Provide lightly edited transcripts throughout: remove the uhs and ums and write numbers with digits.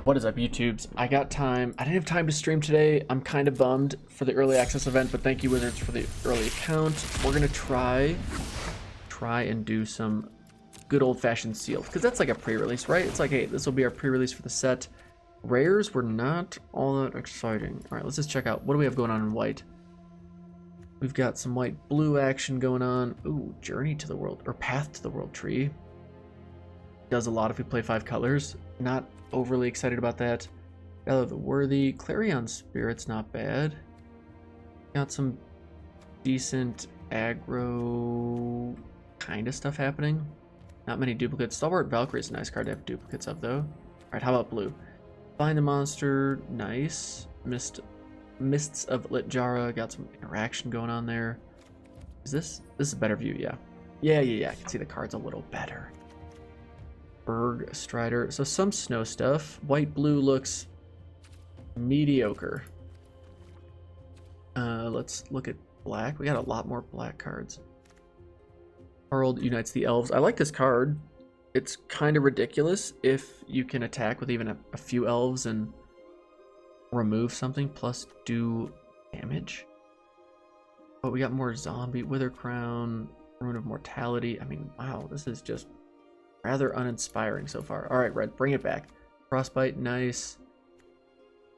What is up, YouTubes? I got time. I didn't have time to stream today. I'm kind of bummed for the early access event, but thank you, Wizards, for the early account. We're gonna try and do some good old-fashioned sealed, because that's like a pre-release, right? It's like, hey, this will be our pre-release for the set. Rares were not all that exciting. All right, let's just check out what do we have going on in white. We've got some white-blue action going on. Ooh, Journey to the World, or Path to the World Tree. Does a lot if we play 5 colors. Not overly excited about that. Valor the Worthy. Clarion Spirit's not bad. Got some decent aggro kind of stuff happening. Not many duplicates. Stalwart Valkyrie is a nice card to have duplicates of, though. Alright, how about blue? Find the Monster. Nice. Mists of Litjara. Got some interaction going on there. Is this is a better view? Yeah. Yeah. I can see the cards a little better. Berg Strider. So some snow stuff. White blue looks mediocre. Let's look at black. We got a lot more black cards. Harald unites the elves. I like this card. It's kind of ridiculous if you can attack with even a few elves and remove something plus do damage. But we got more zombie, Wither Crown, Rune of Mortality. I mean, wow, this is just rather uninspiring so far. All right, Red, bring it back. Frostbite, nice.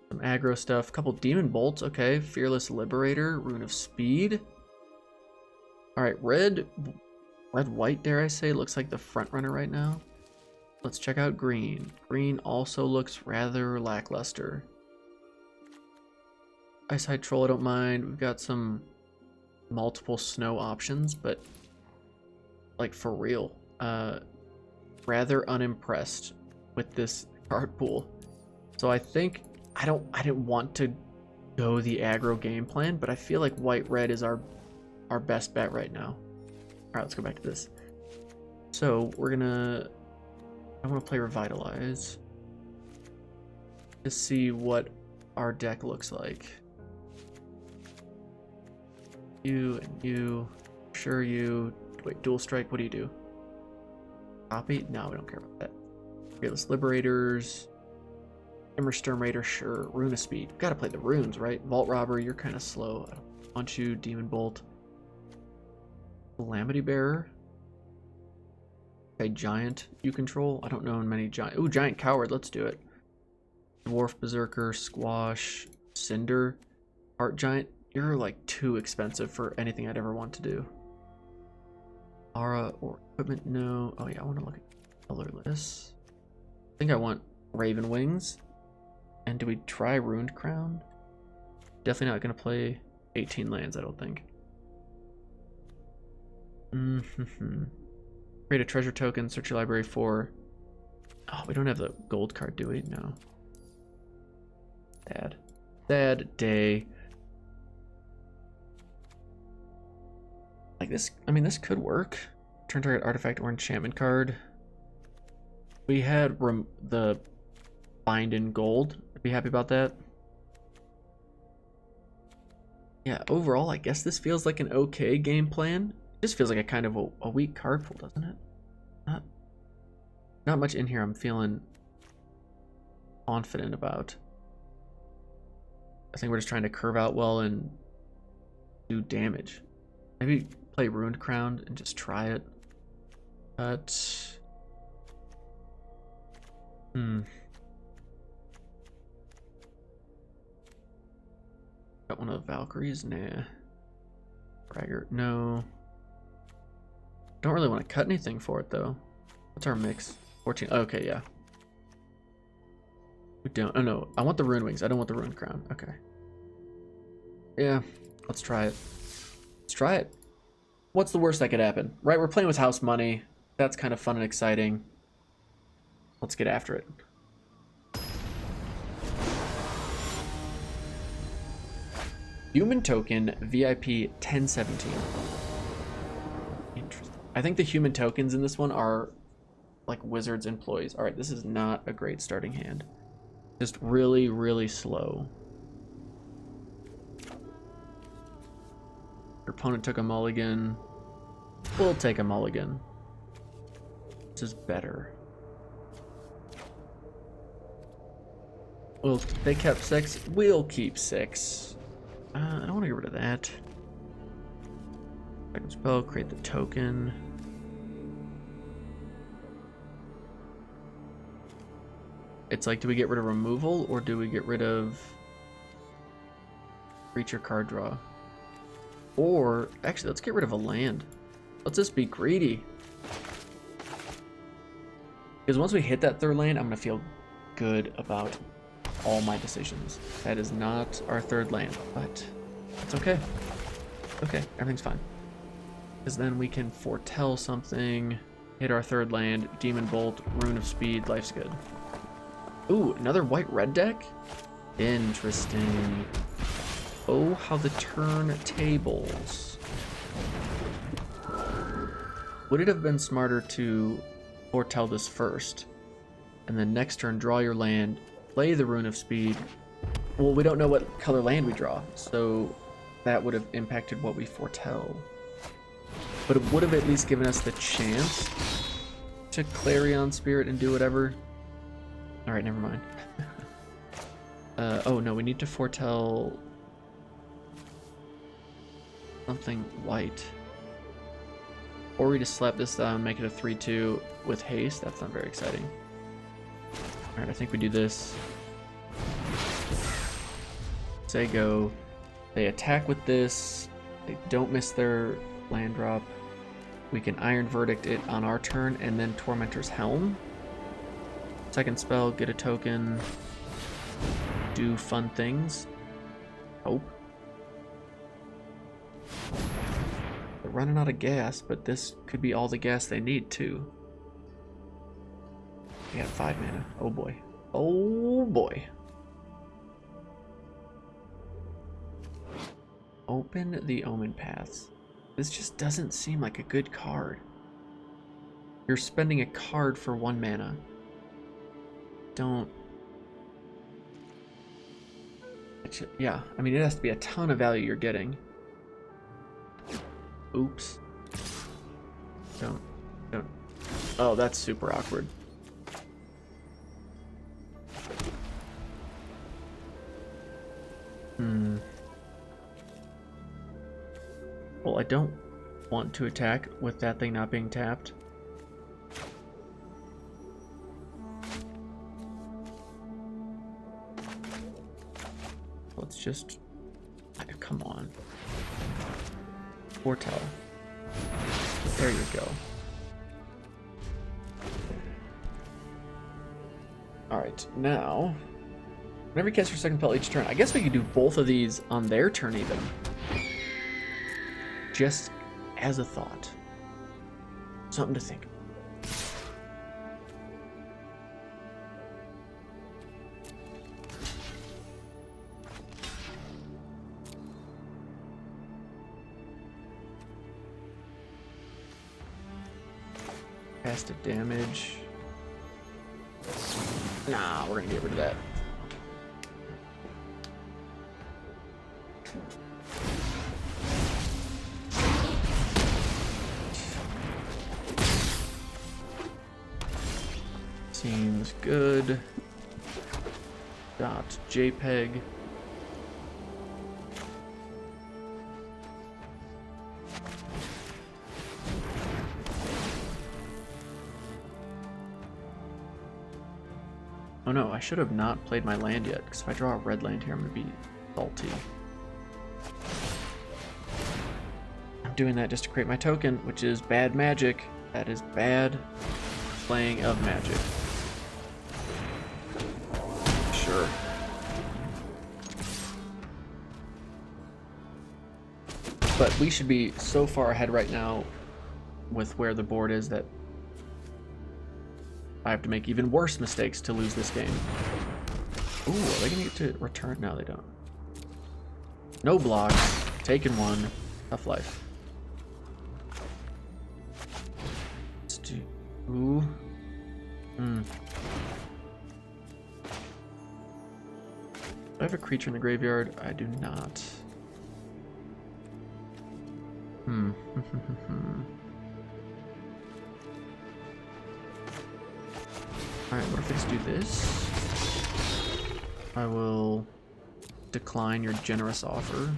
Some aggro stuff. Couple Demon Bolts, okay. Fearless Liberator, Rune of Speed. All right, red, white, dare I say, looks like the front runner right now. Let's check out green. Green also looks rather lackluster. Ice-Hide Troll, I don't mind. We've got some multiple snow options, but like for real. Rather unimpressed with this card pool. So I think I didn't want to go the aggro game plan, but I feel like white red is our best bet right now. All right, let's go back to this. So I want to play Revitalize to see what our deck looks like. You and you, sure you. Wait, dual strike. What do you do? Copy? No, we don't care about that. Fearless Liberators. Immersturm Raider, sure. Rune of Speed. Gotta play the runes, right? Vault Robber, you're kind of slow. I don't want you. Demon Bolt. Calamity Bearer. Okay, Giant you control. I don't know many Giant. Ooh, Giant Coward, let's do it. Dwarf Berserker, Squash, Cinder. Heart Giant, you're like too expensive for anything I'd ever want to do. Aura or equipment, no. Oh yeah, I want to look at colorless. I think I want Raven Wings. And do we try Ruined Crown? Definitely not going to play 18 lands, I don't think. Create a treasure token, search your library for... Oh, we don't have the gold card, do we? No. Sad day. Like this, I mean, this could work. Turn target artifact or enchantment card. We had the bind in gold. I'd be happy about that. Yeah, overall, I guess this feels like an okay game plan. It just feels like a kind of a weak card pool, doesn't it? Not much in here I'm feeling confident about. I think we're just trying to curve out well and do damage. Maybe play Ruined Crown and just try it. But got one of the Valkyries? Nah. Bragger, no. Don't really want to cut anything for it though. What's our mix? 14. Okay, yeah. We don't. Oh no, I want the Rune Wings. I don't want the Ruined Crown. Okay. Yeah, let's try it. Let's try it. What's the worst that could happen? Right, we're playing with house money. That's kind of fun and exciting. Let's get after it. Human token VIP 1017. Interesting. I think the human tokens in this one are like Wizards employees. All right, this is not a great starting hand. Just really, really slow. Your opponent took a mulligan. We'll take a mulligan. This is better. Well, they kept 6. We'll keep 6. I don't want to get rid of that. Second spell, create the token. It's like, do we get rid of removal or do we get rid of creature card draw? Or, actually, let's get rid of a land. Let's just be greedy. Because once we hit that third land, I'm going to feel good about all my decisions. That is not our third land, but it's okay. Okay, everything's fine. Because then we can foretell something, hit our third land, Demon Bolt, Rune of Speed, life's good. Ooh, another white-red deck? Interesting. Oh, how the turn tables. Would it have been smarter to foretell this first, and then next turn draw your land, play the Rune of Speed? Well, we don't know what color land we draw, so that would have impacted what we foretell. But it would have at least given us the chance to Clarion Spirit and do whatever. Alright, never mind. Oh no, we need to foretell something white. Or we just slap this down, make it a 3-2 with haste. That's not very exciting. Alright, I think we do this. Say go. They attack with this. They don't miss their land drop. We can Iron Verdict it on our turn and then Tormentor's Helm. Second spell, get a token. Do fun things. Hope. They're running out of gas, but this could be all the gas they need too. We got 5 mana. Oh boy. Oh boy. Open the Omen Paths. This just doesn't seem like a good card. You're spending a card for 1 mana. Don't... Yeah, I mean, it has to be a ton of value you're getting. Oops. Don't. Oh, that's super awkward. Well, I don't want to attack with that thing not being tapped. Let's just... Come on. Foretell. There you go. Alright, now... Whenever you cast your second spell each turn, I guess we could do both of these on their turn even. Just as a thought. Something to think. Casted damage. Nah, we're gonna get rid of that. Seems good. .jpg. Oh no, I should have not played my land yet, because if I draw a red land here, I'm going to be salty. I'm doing that just to create my token, which is bad magic. That is bad playing of magic. Sure. But we should be so far ahead right now with where the board is that I have to make even worse mistakes to lose this game. Ooh, are they gonna get to return? No, they don't. No blocks. Taken 1. Tough life. Let's do... Ooh. Do I have a creature in the graveyard? I do not. Alright, what if I just do this? I will decline your generous offer.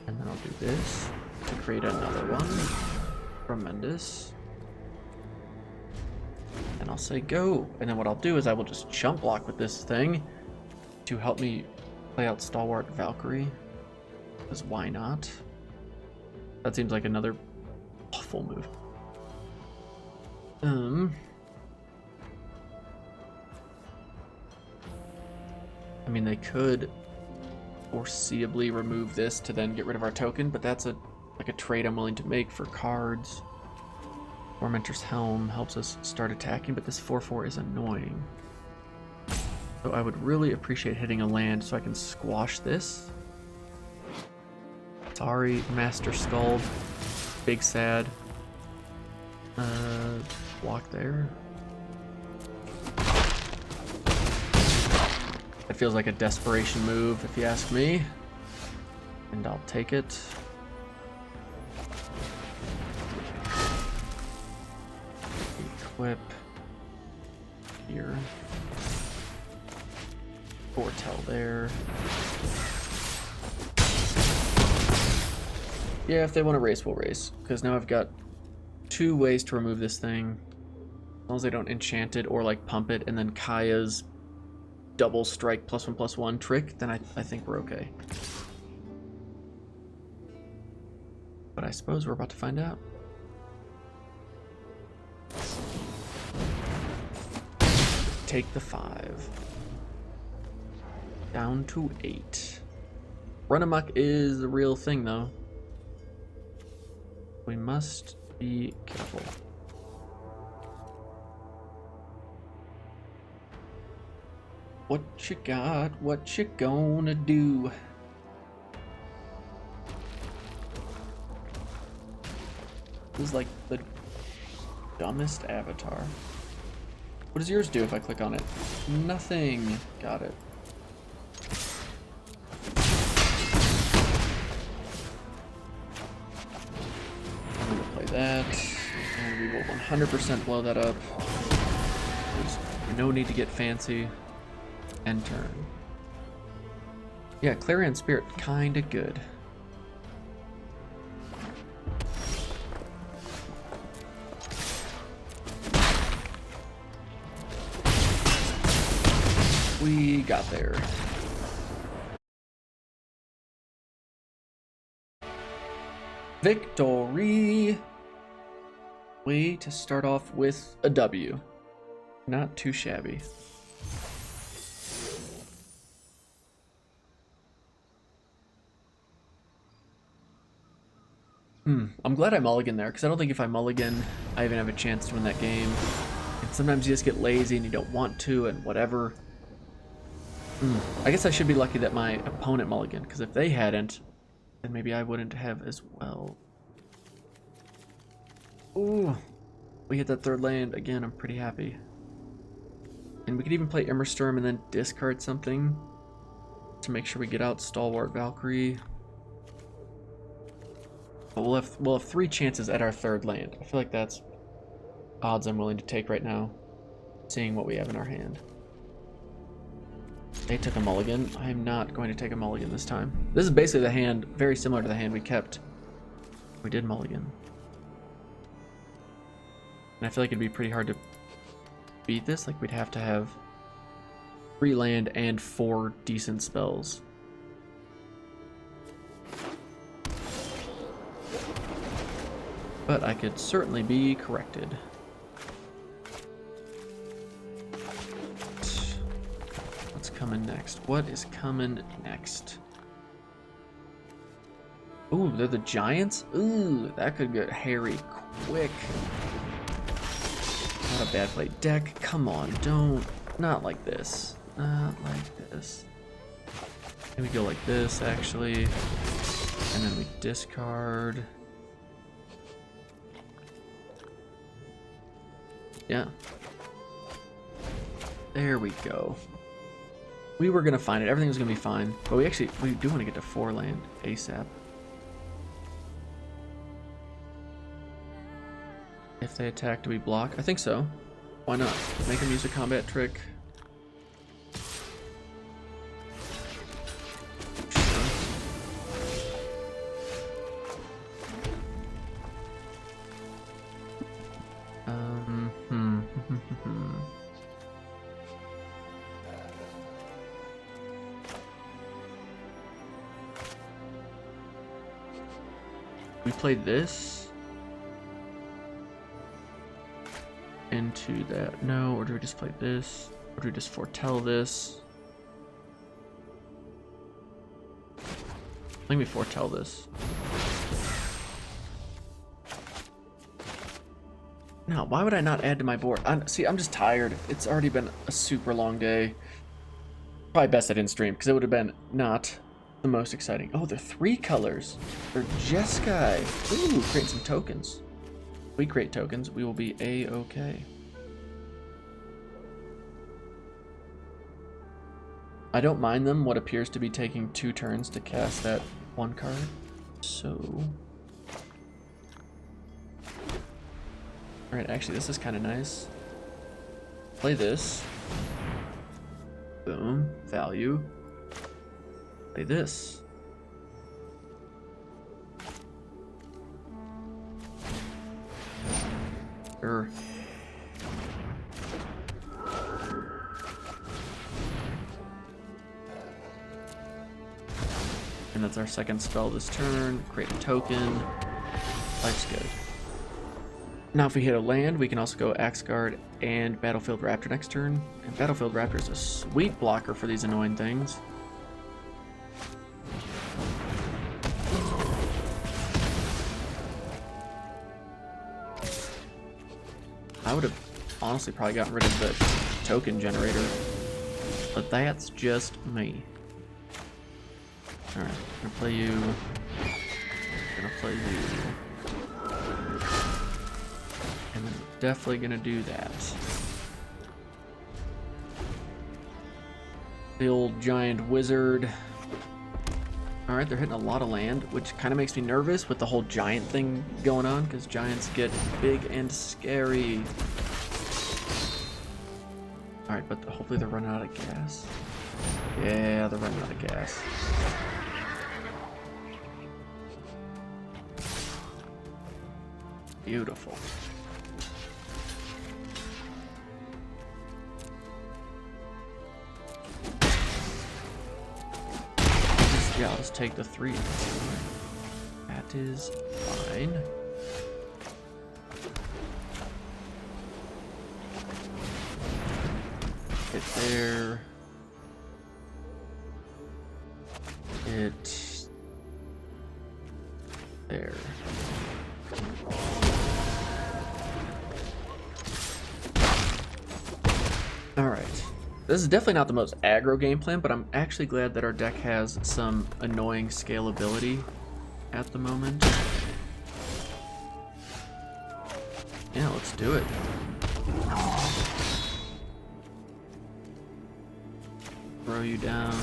And then I'll do this to create another one. Tremendous. And I'll say go. And then what I'll do is I will just chump block with this thing to help me play out Stalwart Valkyrie. Because why not? That seems like another awful move. I mean, they could foreseeably remove this to then get rid of our token, but that's like a trade I'm willing to make for cards. Tormentor's Helm helps us start attacking, but this 4/4 is annoying. So I would really appreciate hitting a land so I can squash this. Sorry, Master Scald. Big sad. Block there. It feels like a desperation move, if you ask me. And I'll take it. Equip. Here. Foretell there. Yeah, if they want to race, we'll race. Because now I've got 2 ways to remove this thing. As long as they don't enchant it or like pump it, and then Kaya's double strike +1/+1 trick, then I think we're okay. But I suppose we're about to find out. Take the 5. Down to 8. Run amok is the real thing, though. We must be careful. What you got? What you gonna do? This is like the dumbest avatar. What does yours do if I click on it? Nothing. Got it. I'm gonna play that, and we will 100% blow that up. There's no need to get fancy. End turn. Yeah, Clarion Spirit, kinda good. We got there. Victory! Way to start off with a W. Not too shabby. I'm glad I mulliganed there, because I don't think if I mulligan, I even have a chance to win that game. And sometimes you just get lazy and you don't want to, and whatever. I guess I should be lucky that my opponent mulliganed, because if they hadn't, then maybe I wouldn't have as well. Ooh, we hit that 3rd land again. I'm pretty happy. And we could even play Immersturm and then discard something to make sure we get out Stalwart Valkyrie. But we'll have 3 chances at our 3rd land. I feel like that's odds I'm willing to take right now, seeing what we have in our hand. They took a mulligan. I am not going to take a mulligan this time. This is basically the hand, very similar to the hand we kept. We did mulligan. And I feel like it'd be pretty hard to beat this. Like, we'd have to have 3 land and 4 decent spells. But I could certainly be corrected. What's coming next? What is coming next? Ooh, they're the Giants? Ooh, that could get hairy quick. Not a bad play. Deck, come on, don't. Not like this. Not like this. Maybe go like this, actually. And then we discard. Yeah. There we go. We were gonna find it. Everything was gonna be fine. But we do want to get to 4 land ASAP. If they attack, do we block? I think so. Why not? Make them use a combat trick. We played this into that. No, or do we just play this? Or do we just foretell this? Let me foretell this. No, why would I not add to my board? See, I'm just tired. It's already been a super long day. Probably best I didn't stream, because it would have been not the most exciting. Oh, they're 3 colors. They're Jeskai. Ooh, create some tokens. If we create tokens, we will be A-okay. I don't mind them what appears to be taking 2 turns to cast that 1 card. So... Alright, actually, this is kind of nice. Play this. Boom. Value. Play this. Sure. And that's our second spell this turn. Create a token. Life's good. Now if we hit a land, we can also go AGGRO and Battlefield Raptor next turn. And Battlefield Raptor is a sweet blocker for these annoying things. I would have honestly probably gotten rid of the token generator, but that's just me. Alright, gonna play you. Gonna play you. And then definitely gonna do that. The old giant wizard. Alright, they're hitting a lot of land, which kind of makes me nervous with the whole giant thing going on, because giants get big and scary. Alright, but hopefully they're running out of gas. Yeah, they're running out of gas. Beautiful. Yeah, I'll just take the 3. That is fine. Hit there. Hit there. Alright. This is definitely not the most aggro game plan, but I'm actually glad that our deck has some annoying scalability at the moment. Yeah, let's do it. Throw you down.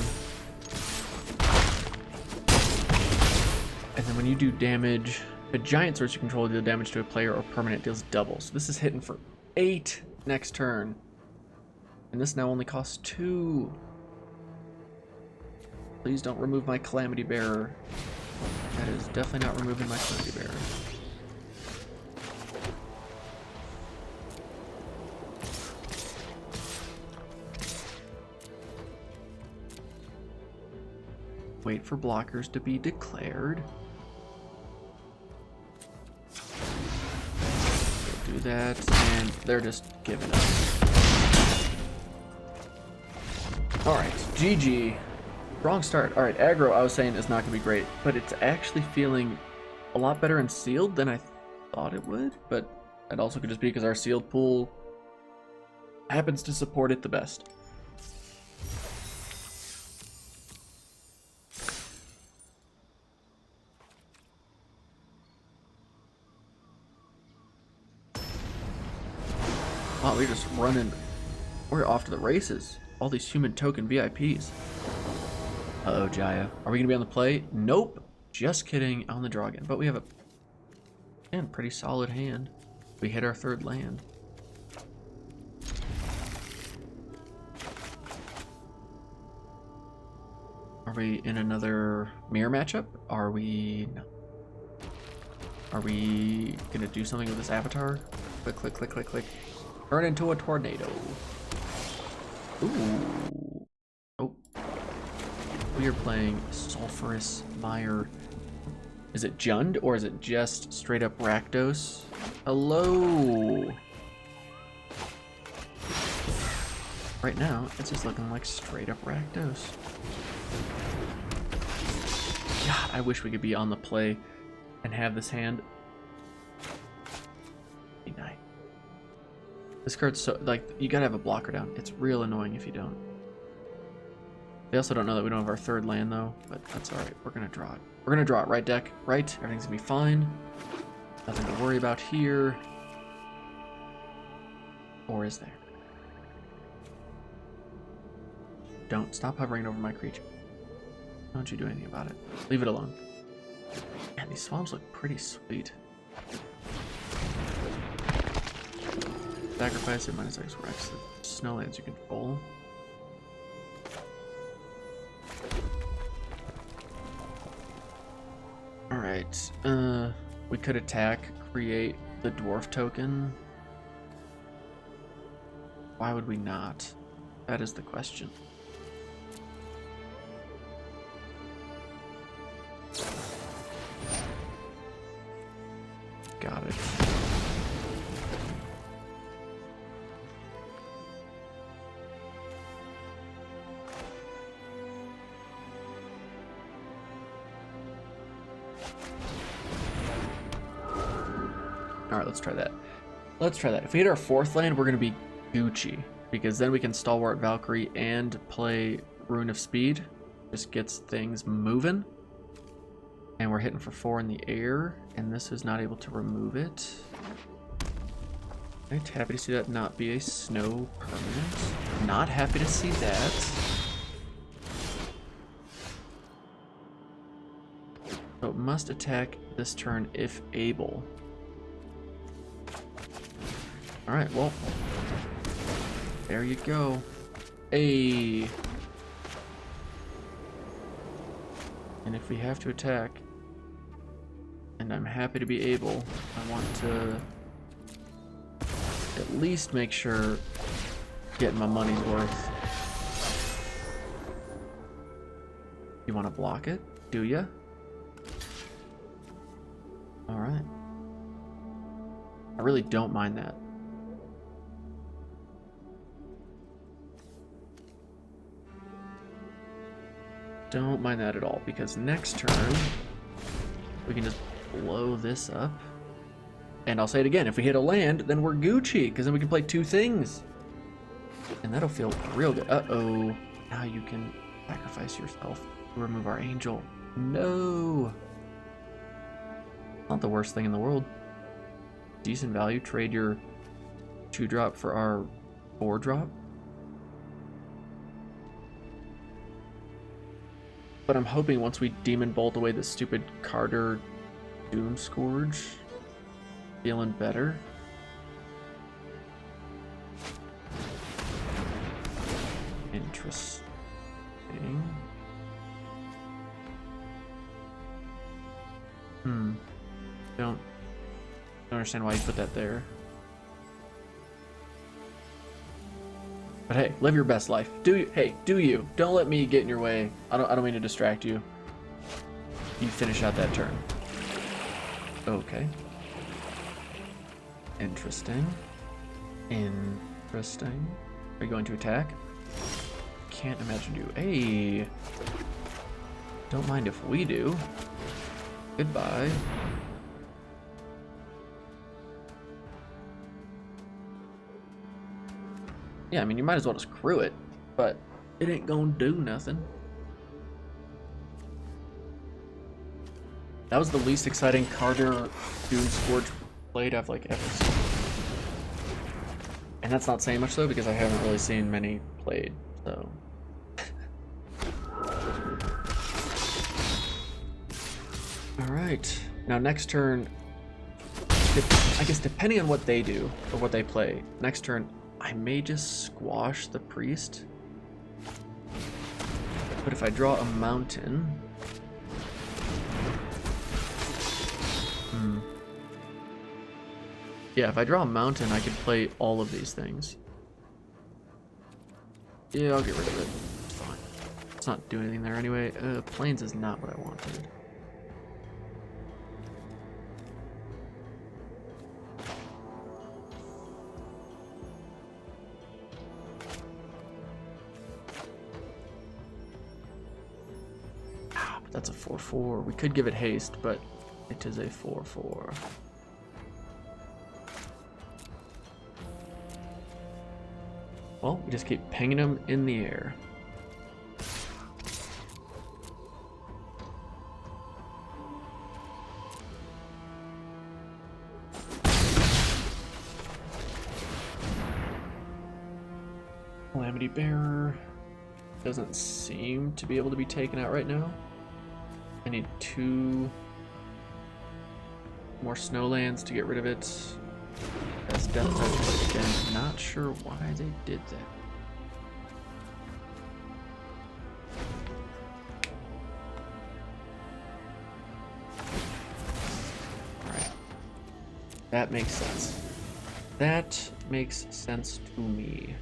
And then when you do damage, a giant source you control deal damage to a player or permanent deals double. So this is hitting for 8 next turn. And this now only costs 2. Please don't remove my Calamity Bearer. That is definitely not removing my Calamity Bearer. Wait for blockers to be declared. We'll do that, and they're just giving up. Alright, GG. Wrong start. Alright, aggro, I was saying, is not going to be great, but it's actually feeling a lot better in sealed than I thought it would, but that also could just be because our sealed pool happens to support it the best. Wow, we're just running. We're off to the races. All these human token VIPs. Uh-oh, Jaya. Are we going to be on the play? Nope. Just kidding. On the draw again. But we have a pretty solid hand. We hit our 3rd land. Are we in another mirror matchup? Are we... No. Are we going to do something with this avatar? Click, click, click, click, click. Turn into a tornado. Ooh. Oh. We are playing Sulphurous Mire. Is it Jund or is it just straight up Rakdos? Hello. Right now, it's just looking like straight up Rakdos. God, I wish we could be on the play and have this hand. Nice. This card's so, like, you gotta have a blocker down. It's real annoying if you don't. They also don't know that we don't have our third land, though, but that's alright. We're gonna draw it. We're gonna draw it, right, deck? Right? Everything's gonna be fine. Nothing to worry about here. Or is there? Don't. Stop hovering over my creature. Don't you do anything about it. Leave it alone. Man, these swamps look pretty sweet. Sacrifice it, minus X Rex. The snowlands you control. Alright. We could attack, create the dwarf token. Why would we not? That is the question. Got it. All right, let's try that. Let's try that. If we hit our fourth land, we're going to be Gucci, because then we can Stalwart Valkyrie and play Rune of Speed. Just gets things moving. And we're hitting for 4 in the air, and this is not able to remove it. Right, happy to see that not be a snow permanent. Not happy to see that. So it must attack this turn if able. Alright, well, there you go. Hey. And if we have to attack, and I'm happy to be able, I want to at least make sure getting my money's worth. You want to block it? Do ya? Alright. I really don't mind that. Don't mind that at all, because next turn we can just blow this up. And I'll say it again, if we hit a land, then we're Gucci, because then we can play 2 things. And that'll feel real good. Uh-oh. Now you can sacrifice yourself to remove our angel. No. Not the worst thing in the world. Decent value. Trade your 2-drop for our 4-drop. But I'm hoping once we Demon Bolt away the stupid Carter Doom Scourge, feeling better. Interesting. Don't understand why you put that there. But hey, live your best life. Do you? Don't let me get in your way. I don't mean to distract you. You finish out that turn. Okay. Interesting. Interesting. Are you going to attack? Can't imagine you. Hey. Don't mind if we do. Goodbye. Yeah, I mean, you might as well just crew it, but it ain't gonna do nothing. That was the least exciting Carter Doom Scourge played I've like ever seen. And that's not saying much though, because I haven't really seen many played, so. Alright, now next turn, I guess depending on what they do, or what they play, next turn, I may just squash the priest. But if I draw a mountain... Yeah, if I draw a mountain, I could play all of these things. Yeah, I'll get rid of it. It's fine. It's not doing anything there anyway. Plains is not what I wanted. it's a 4/4. We could give it haste, but it is a 4/4. Well, we just keep pinging them in the air. Calamity Bearer doesn't seem to be able to be taken out right now. I need 2 more snowlands to get rid of it. That's death touch, but again, not sure why they did that. Alright. That makes sense. That makes sense to me.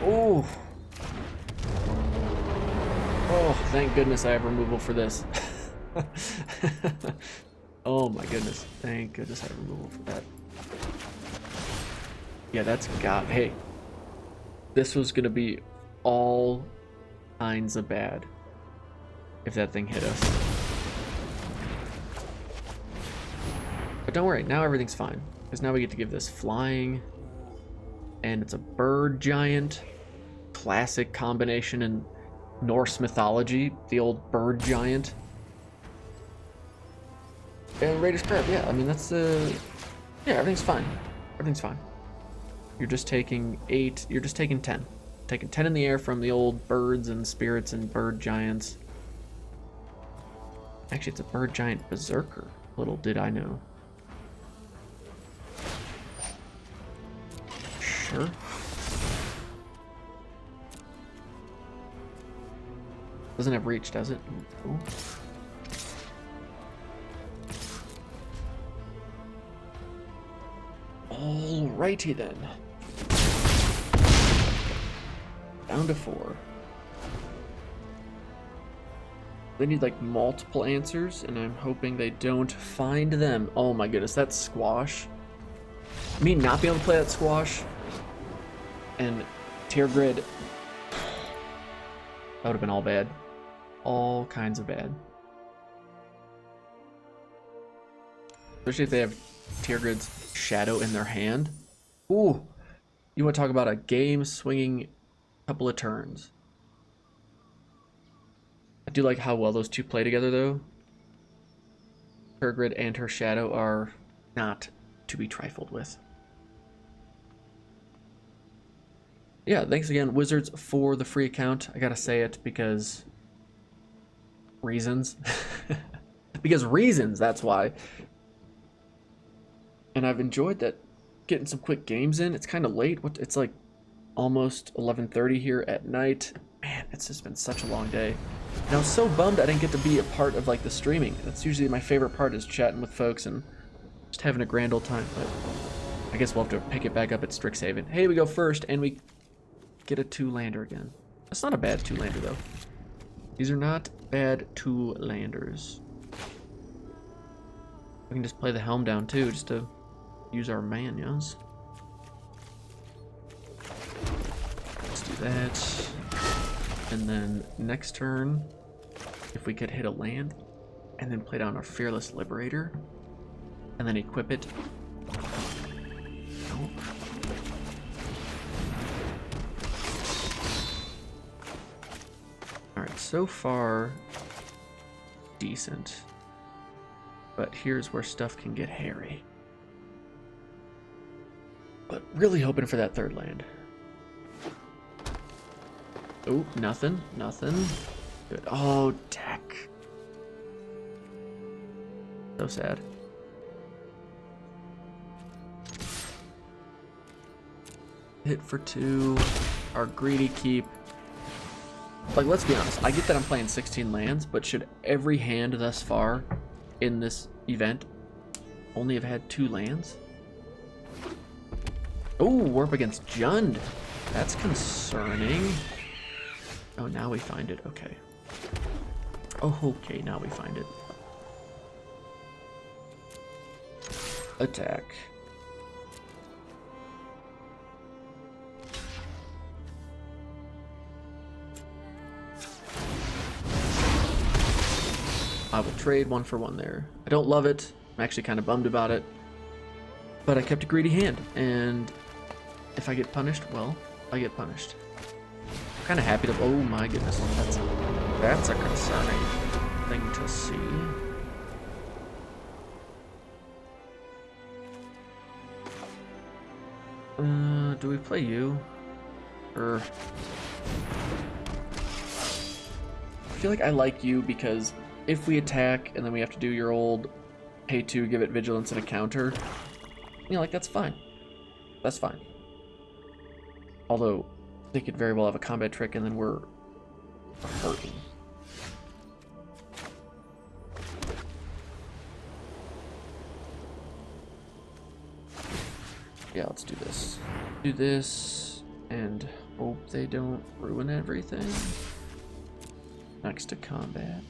Oh! Oh, thank goodness I have removal for this. Oh my goodness. Thank goodness I have removal for that. Yeah, that's got... Hey. This was gonna be all kinds of bad if that thing hit us. But don't worry, now everything's fine. Because now we get to give this flying. And it's a bird giant. Classic combination in Norse mythology, the old bird giant. And Raiders Crab, yeah, I mean that's yeah, everything's fine. Everything's fine. You're just taking 8, you're just taking 10. Taking 10 in the air from the old birds and spirits and bird giants. Actually, it's a bird giant berserker. Little did I know. Sure. Doesn't have reach, does it? Ooh. Alrighty then. Down to 4. They need like multiple answers, and I'm hoping they don't find them. Oh my goodness, that squash. Me not being able to play that squash and tier grid, that would have been all bad. All kinds of bad. Especially if they have tier grid's shadow in their hand. Ooh, you want to talk about a game swinging couple of turns. I do like how well those two play together though. Her grid and her shadow are not to be trifled with. Yeah, thanks again, Wizards, for the free account. I gotta say it because reasons. Because reasons, that's why. And I've enjoyed that, getting some quick games in. It's kind of late. It's like almost 11:30 here at night. Man, it's just been such a long day. And I was so bummed I didn't get to be a part of like the streaming. That's usually my favorite part, is chatting with folks and just having a grand old time. But I guess we'll have to pick it back up at Strixhaven. Hey, we go first and we get a 2-lander again. That's not a bad 2-lander though. These are not bad 2-landers. We can just play the helm down too, just to use our manas. Let's do that. And then next turn, if we could hit a land and then play down our Fearless Liberator and then equip it. Nope. Alright, so far decent. But here's where stuff can get hairy. But really hoping for that 3rd land. Oh, nothing. Good. Oh, deck. So sad. Hit for 2. Our greedy keep. Like, let's be honest. I get that I'm playing 16 lands, but should every hand thus far in this event only have had 2 lands? Oh, we're up against Jund. That's concerning. Oh, now we find it. Okay. Oh, okay, now we find it. Attack. I will trade 1 for 1 there. I don't love it. I'm actually kind of bummed about it. But I kept a greedy hand, and if I get punished, well, I get punished. I'm kind of happy to... Oh my goodness, that's a concerning thing to see. Do we play you? Or... I feel like I like you because if we attack and then we have to do your old pay 2, give it vigilance and a counter, you know, like, that's fine. That's fine. Although, they could very well have a combat trick and then we're hurting. Yeah, let's do this. Do this and hope they don't ruin everything. Next to combat.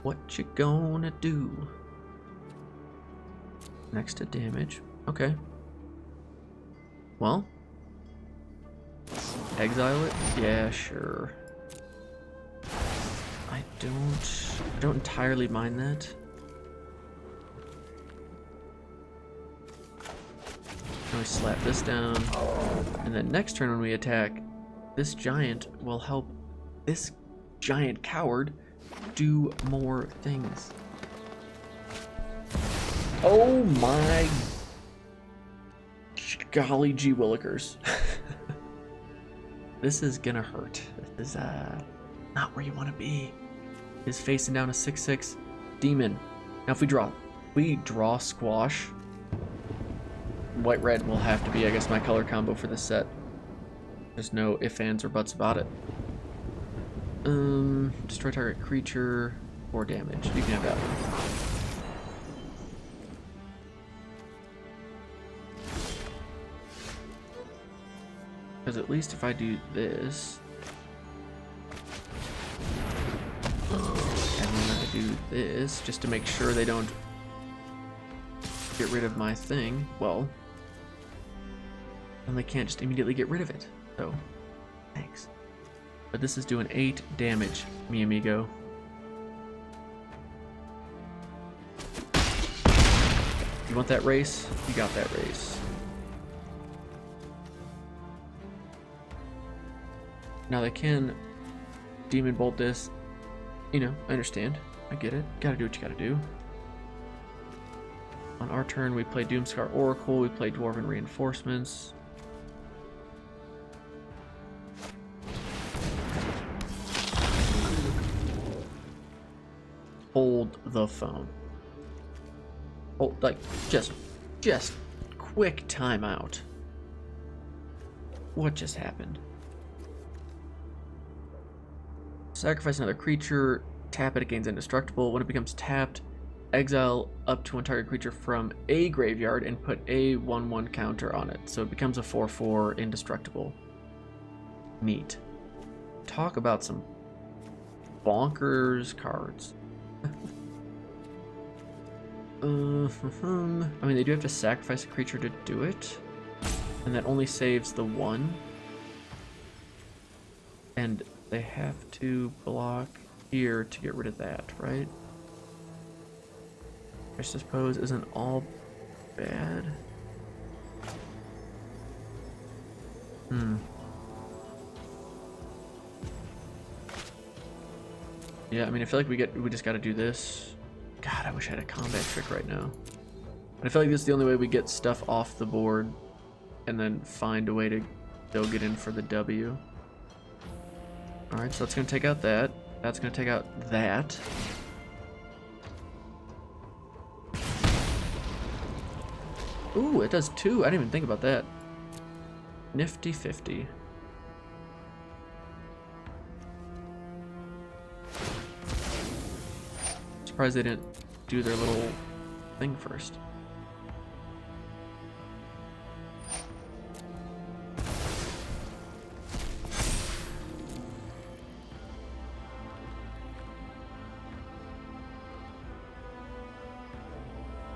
What you gonna do? Next to damage. Okay. Well. Exile it? Yeah, sure. I don't entirely mind that. Now we slap this down. And then next turn when we attack, this giant will help this giant coward do more things. Oh my golly gee willikers. This is gonna hurt. This is not where you want to be. Is facing down a 6/6 demon. Now if we draw squash, white red will have to be, I guess, my color combo for this set. There's no ifs, ands, or buts about it. Destroy target creature or damage. You can have that one. Because at least if I do this, and then I do this, just to make sure they don't get rid of my thing, well, then they can't just immediately get rid of it. So, thanks. But this is doing 8 damage, mi amigo. You want that race? You got that race. Now they can demon bolt this. You know, I understand. I get it. Gotta do what you gotta do. On our turn, we play Doomscar Oracle. We play Dwarven Reinforcements. Hold the phone. Oh, like, just quick timeout. What just happened? Sacrifice another creature, tap it, it gains indestructible. When it becomes tapped, exile up to one target creature from a graveyard and put a 1/1 counter on it. So it becomes a 4/4 indestructible. Neat. Talk about some bonkers cards. I mean, they do have to sacrifice a creature to do it, and that only saves the 1. And they have to block here to get rid of that, right? I suppose isn't all bad. Yeah, I mean, I feel like we just got to do this. God, I wish I had a combat trick right now. But I feel like this is the only way we get stuff off the board, and then find a way to still get in for the W. All right, so that's gonna take out that. That's gonna take out that. Ooh, it does 2. I didn't even think about that. Nifty 50. Surprised they didn't do their little thing first.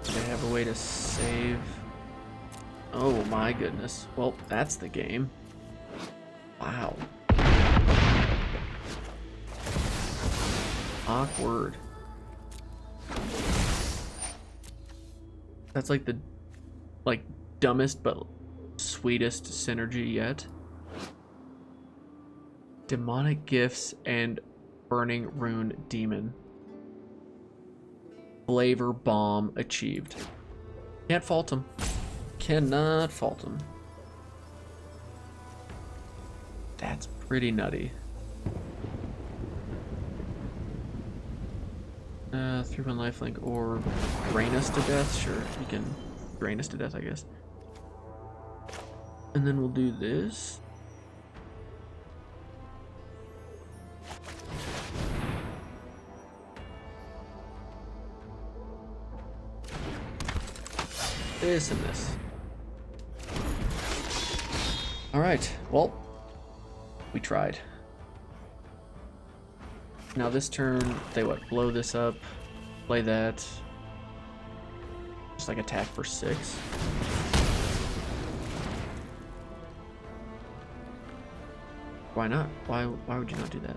They have a way to save. Oh my goodness. Well, that's the game. Wow. Awkward. That's like the dumbest but sweetest synergy yet. Demonic Gifts and Burning Rune Demon. Flavor Bomb achieved. Can't fault him. Cannot fault him. That's pretty nutty. 3-1 lifelink or drain us to death. Sure, you can drain us to death, I guess. And then we'll do this. This and this. All right, well, we tried. Now this turn, they what? Blow this up, play that. Just like attack for 6. Why not? Why would you not do that?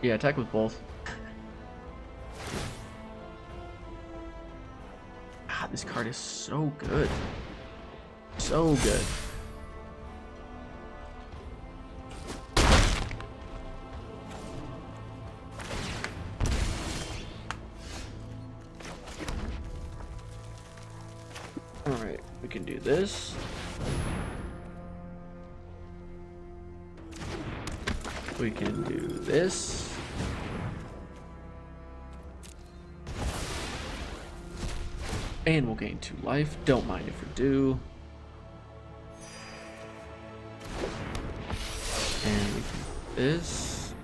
Yeah, attack with both. God, this card is so good. So good. Alright, we can do this. We can do this. And we'll gain 2 life. Don't mind if we do. And we can do this.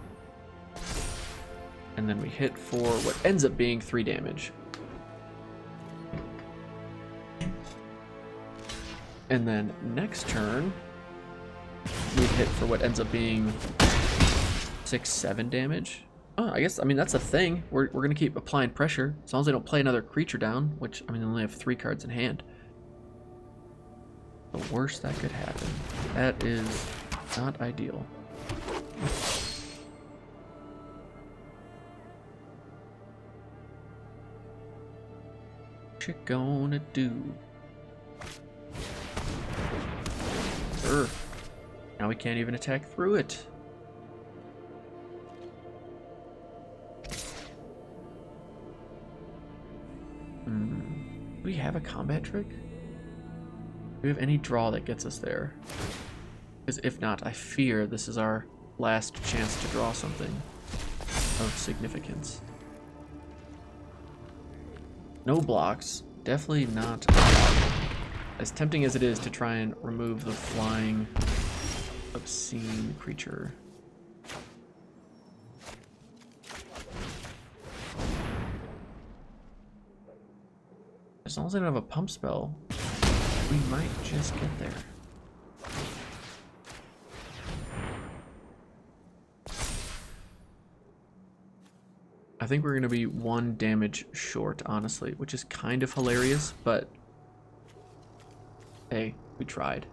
And then we hit for what ends up being 3 damage. And then next turn, we hit for what ends up being 6-7 damage. Oh, I mean, that's a thing. We're gonna keep applying pressure as long as they don't play another creature down, which, I mean, they only have 3 cards in hand. The worst that could happen. That is not ideal. What you gonna do? Now we can't even attack through it. Do we have a combat trick? Do we have any draw that gets us there? Because if not, I fear this is our last chance to draw something of significance. No blocks. Definitely not a block. As tempting as it is to try and remove the flying, obscene creature. As long as I don't have a pump spell, we might just get there. I think we're going to be 1 damage short, honestly, which is kind of hilarious, but hey, we tried.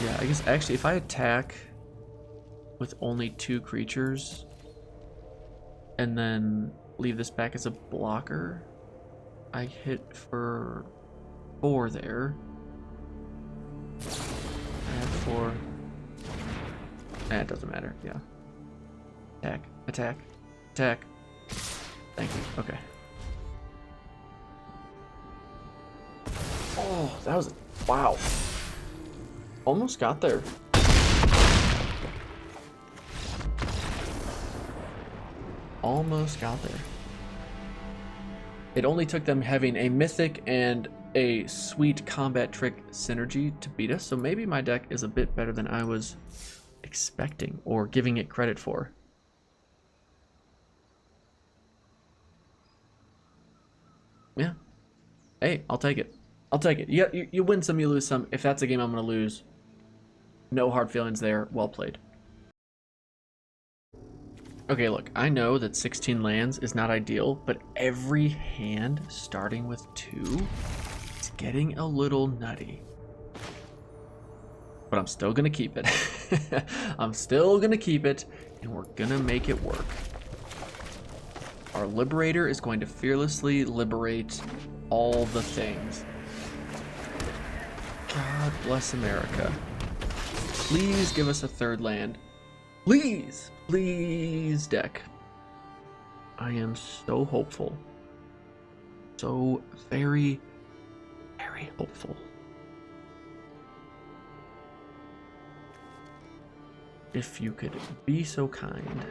Yeah, I guess actually if I attack with only 2 creatures and then leave this back as a blocker, I hit for 4 there. I have 4. It doesn't matter, yeah. Attack, attack, attack. Thank you, okay. Oh, that was, wow. Almost got there. Almost got there. It only took them having a mythic and a sweet combat trick synergy to beat us, so maybe my deck is a bit better than I was expecting or giving it credit for. Yeah. Hey, I'll take it. I'll take it. You win some, you lose some. If that's a game I'm going to lose, no hard feelings there. Well played. Okay, look, I know that 16 lands is not ideal, but every hand starting with 2 is getting a little nutty. But I'm still gonna keep it. I'm still gonna keep it, and we're gonna make it work. Our Liberator is going to fearlessly liberate all the things. God bless America. Please give us a 3rd land. Please, please, deck. I am so hopeful. So very, very hopeful. If you could be so kind.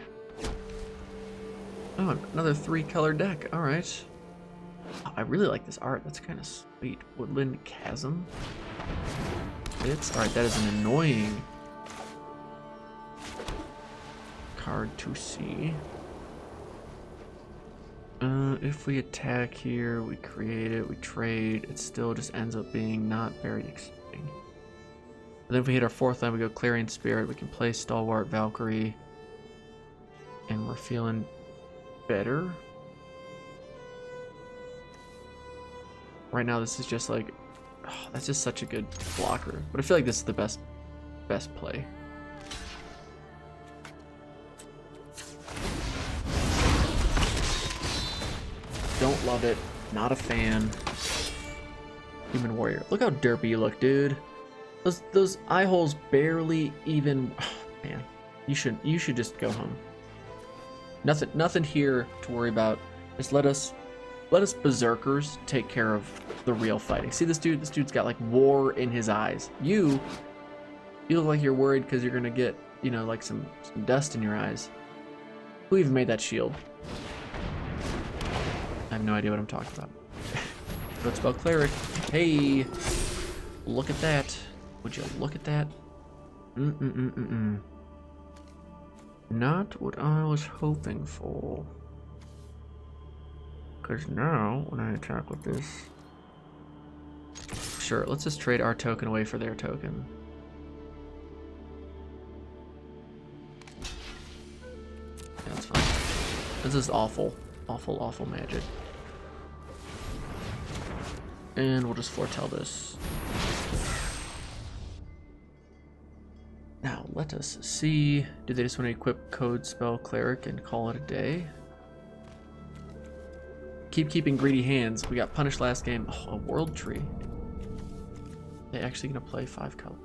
Oh, another 3-color deck. All right. Oh, I really like this art. That's kind of sweet. Woodland Chasm. All right. That is an annoying card to see. If we attack here, we create it, we trade, it still just ends up being not very exciting. But then if we hit our 4th land, we go Clarion Spirit, we can play Stalwart Valkyrie, and we're feeling better. Right now, this is just like, oh, that's just such a good blocker. But I feel like this is the best play. Don't love it. Not a fan. Human Warrior. Look how derpy you look, dude. Those eye holes barely even. Oh, man, you should just go home. Nothing here to worry about. Just let us berserkers take care of the real fighting. See this dude? This dude's got like war in his eyes. You look like you're worried because you're gonna get, you know, like some dust in your eyes. Who even made that shield? I have no idea what I'm talking about. Let's spell Cleric. Hey, look at that. Would you look at that? Not what I was hoping for. Because now, when I attack with this... Sure, let's just trade our token away for their token. Yeah, that's fine. This is awful. Awful, awful magic. And we'll just foretell this. Now, let us see. Do they just want to equip Code Spell Cleric and call it a day? Keep keeping greedy hands. We got punished last game. Oh, a World Tree. They actually gonna play 5 color.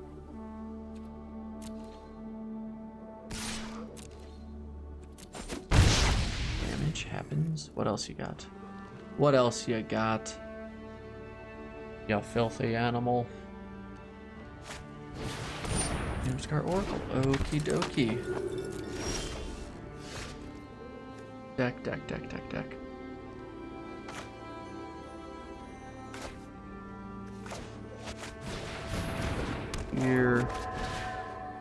Damage happens. What else you got? What else you got? You filthy animal. Scar Oracle. Okie dokie. Deck. Here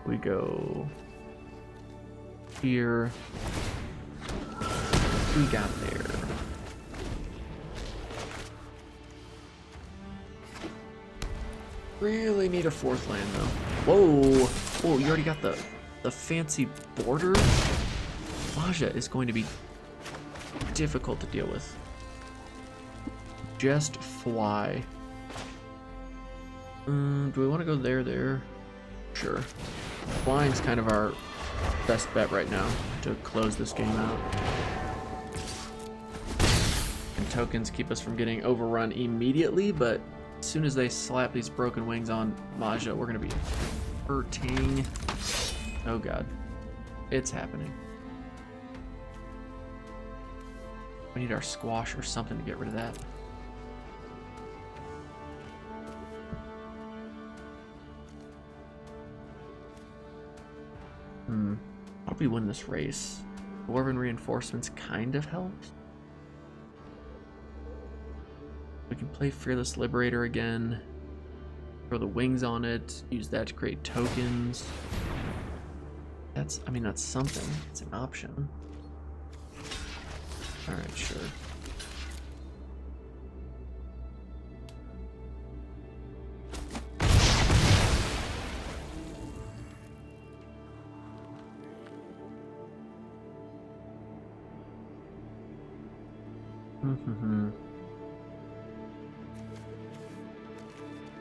we go. Here we got there. Really need a 4th land though. Whoa! Whoa! You already got the fancy border. Maja is going to be difficult to deal with. Just fly. Do we want to go there? Sure. Flying's kind of our best bet right now to close this game out. And tokens keep us from getting overrun immediately, but as soon as they slap these broken wings on Maja, we're going to be hurting. Oh god. It's happening. We need our squash or something to get rid of that. How do we win this race? Dwarven reinforcements kind of helps. We can play Fearless Liberator again. Throw the wings on it. Use that to create tokens. That's something. It's an option. Alright, sure. Mm-hmm.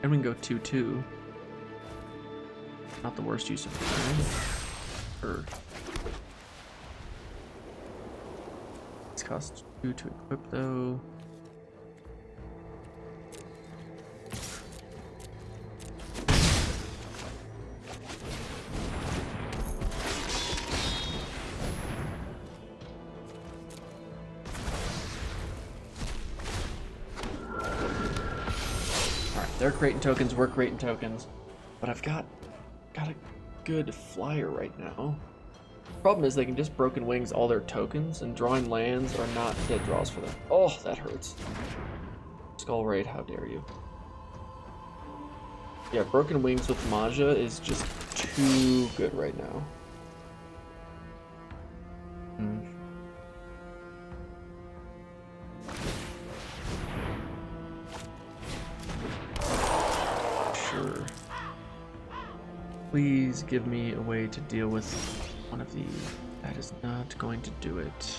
And we can go 2/2. Not the worst use of time. Or it's cost 2 to equip though. They're creating tokens, we're creating tokens. But I've got a good flyer right now. Problem is they can just Broken Wings all their tokens, and drawing lands are not dead draws for them. Oh, that hurts. Skull Raid, how dare you. Yeah, Broken Wings with Maja is just too good right now. Sure. Please give me a way to deal with one of these. That is not going to do it.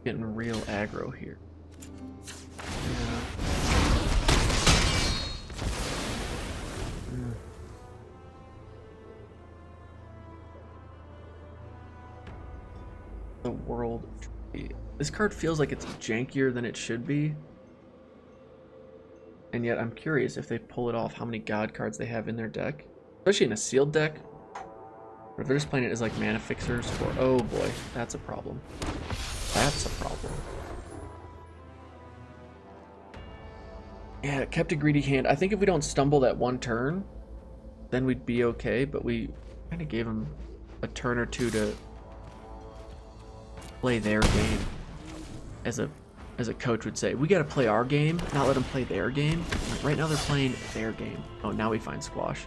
Getting real aggro here. Yeah. The World Tree. This card feels like it's jankier than it should be. And yet I'm curious if they pull it off, how many god cards they have in their deck. Especially in a sealed deck. Or if they're just playing it as like mana fixers, or oh boy, that's a problem. That's a problem. Yeah, it kept a greedy hand. I think if we don't stumble that one turn, then we'd be okay, but we kind of gave them a turn or two to play their game. As a coach would say, we got to play our game, not let them play their game. Like right now they're playing their game. Oh, now we find squash.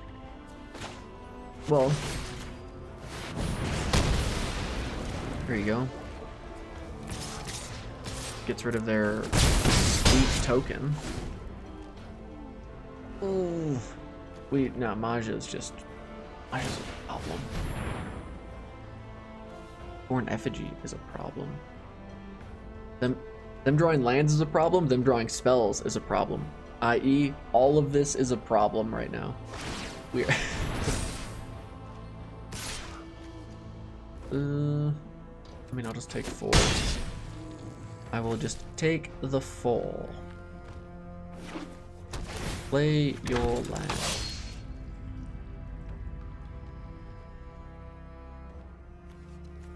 Well, there you go. Gets rid of their sweet token. Oh, Maja's just a problem. Or an effigy is a problem. Them drawing lands is a problem. Them drawing spells is a problem. I.e., all of this is a problem right now. We're. I mean, I'll just take 4. I will just take the fall. Play your land.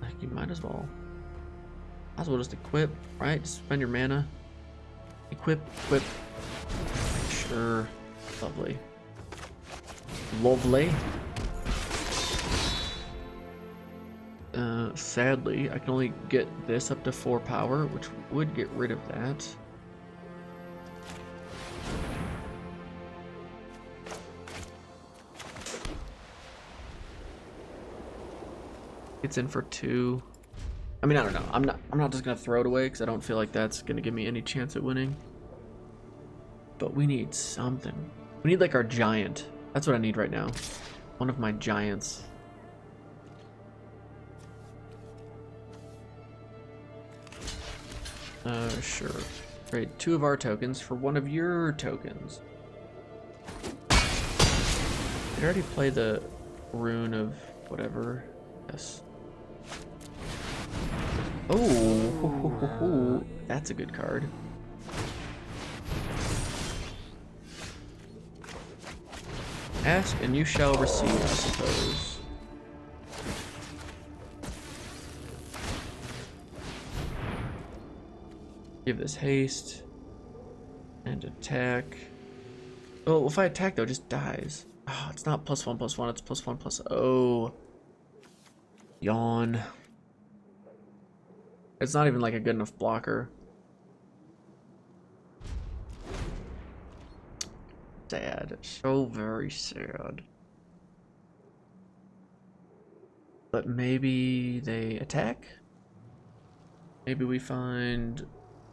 Like, you might as well. Might as well just equip, right? Just spend your mana. Equip. Sure. Lovely. Lovely. Sadly, I can only get this up to 4 power, which would get rid of that. It's in for 2. I mean, I don't know. I'm not just gonna throw it away because I don't feel like that's gonna give me any chance at winning. But we need something. We need like our giant. That's what I need right now. One of my giants. Sure. Trade 2 of our tokens for 1 of your tokens. Did I already play the rune of whatever? Yes. Oh, that's a good card. Ask and you shall receive, I suppose. Give this haste and attack. Oh, if I attack though, it just dies. Oh, it's not +1/+1, it's +1/+. Oh, yawn. It's not even like a good enough blocker. sad. So very sad. But maybe they attack? Maybe we find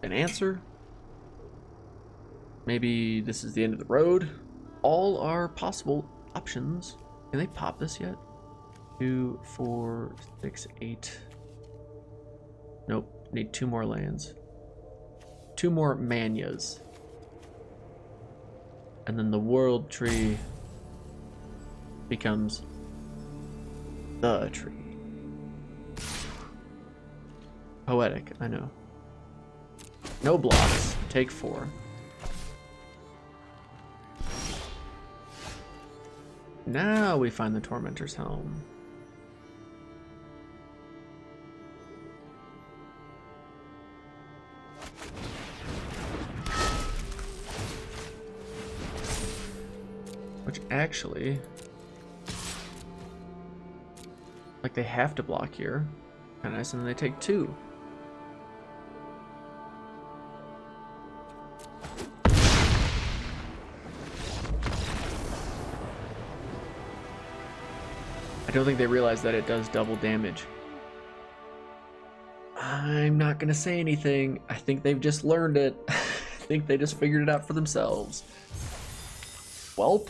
an answer? Maybe this is the end of the road? All are possible options. Can they pop this yet? 2, 4, 6, 8. Nope. Need 2 more lands. 2 more Manyas. And then the world tree becomes the tree. Poetic, I know. No blocks. Take 4. Now we find the Tormentor's Helm. Which actually, like, they have to block here. Kinda nice, and then they take 2. I don't think they realize that it does double damage. I'm not gonna say anything. I think they've just learned it. I think they just figured it out for themselves. Welp.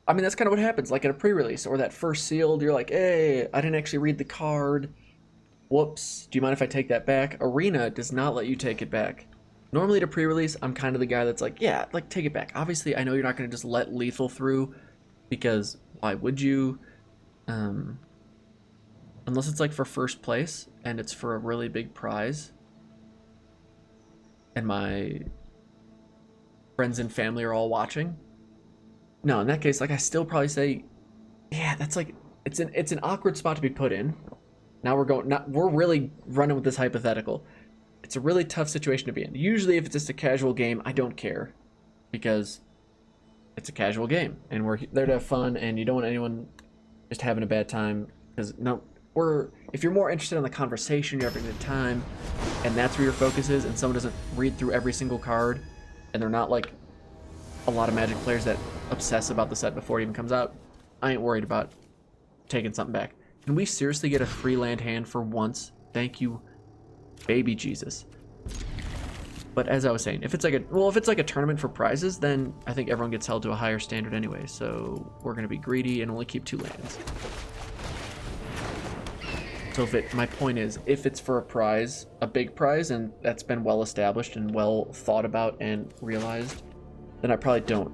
I mean, that's kind of what happens, like at a pre-release or that first sealed, you're like, hey, I didn't actually read the card. Whoops. Do you mind if I take that back? Arena does not let you take it back. Normally at a pre-release, I'm kind of the guy that's like, yeah, like, take it back. Obviously, I know you're not going to just let lethal through, because why would you? Unless it's like for first place and it's for a really big prize. And my friends and family are all watching. No, in that case, like, I still probably say, yeah, that's like, it's an awkward spot to be put in. Now we're really running with this hypothetical. It's a really tough situation to be in. Usually if it's just a casual game, I don't care, because it's a casual game and we're there to have fun, and you don't want anyone just having a bad time, because if you're more interested in the conversation, you're having a good time, and that's where your focus is, and someone doesn't read through every single card, and they're not like a lot of Magic players that obsess about the set before it even comes out, I ain't worried about taking something back. Can we seriously get a free land hand for once? Thank you, baby Jesus. But as I was saying, if it's like a tournament for prizes, then I think everyone gets held to a higher standard anyway, so we're gonna be greedy and only keep 2 lands. So my point is, if it's for a prize, a big prize, and that's been well established and well thought about and realized, then I probably don't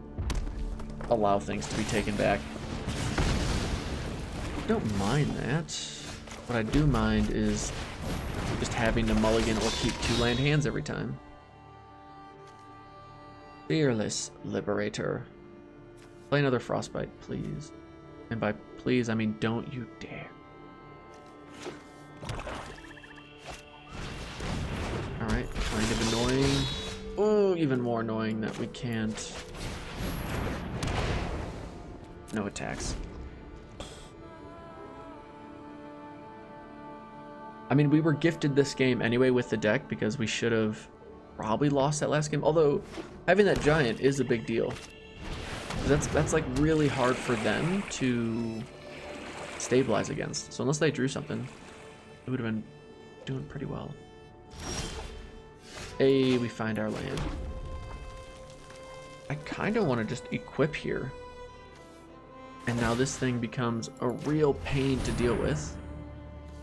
allow things to be taken back. I don't mind that. What I do mind is just having to mulligan or keep 2 land hands every time. Fearless Liberator. Play another Frostbite, please. And by please, I mean don't you dare. Alright, kind of annoying. Oh, even more annoying that we can't. No attacks. I mean, we were gifted this game anyway with the deck, because we should have probably lost that last game. Although, having that giant is a big deal. That's like really hard for them to stabilize against. So unless they drew something, it would have been doing pretty well. Hey, we find our land. I kind of want to just equip here. And now this thing becomes a real pain to deal with.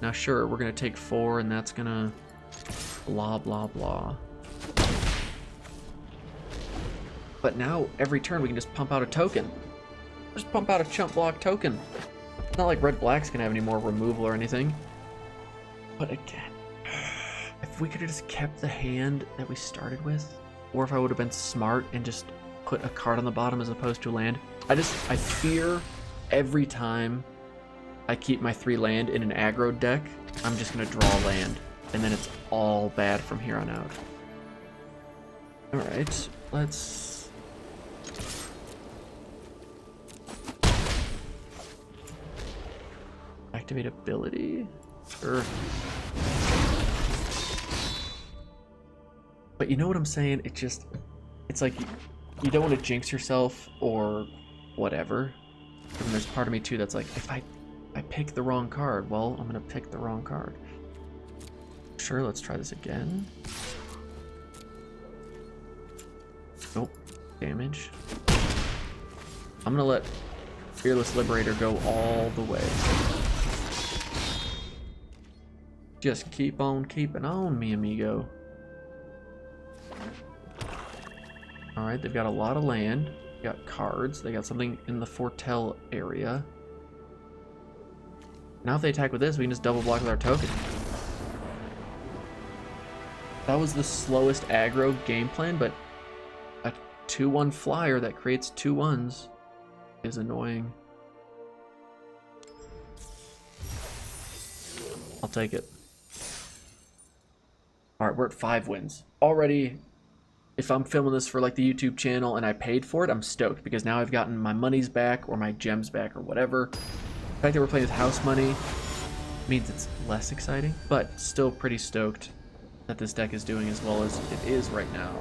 Now sure, we're going to take 4, and that's going to blah, blah, blah. But now, every turn, we can just pump out a token. Just pump out a chump block token. It's not like red-black's going to have any more removal or anything. But again, if we could have just kept the hand that we started with, or if I would have been smart and just put a card on the bottom as opposed to land. I fear every time I keep my 3 land in an aggro deck, I'm just going to draw land, and then it's all bad from here on out. Alright, let's... activate ability? Sure. But you know what I'm saying? It just... it's like you don't want to jinx yourself or whatever. And there's part of me too that's like, if I pick the wrong card, well, I'm gonna pick the wrong card. Sure, let's try this again. Nope, damage. I'm gonna let Fearless Liberator go all the way. Just keep on keeping on, mi amigo. Alright, they've got a lot of land. They got cards. They got something in the Foretell area. Now if they attack with this, we can just double block with our token. That was the slowest aggro game plan, but a 2-1 flyer that creates 2 1s is annoying. I'll take it. Alright, we're at 5 wins. Already, if I'm filming this for like the YouTube channel and I paid for it, I'm stoked because now I've gotten my monies back or my gems back or whatever. The fact that we're playing with house money means it's less exciting, but still pretty stoked that this deck is doing as well as it is right now.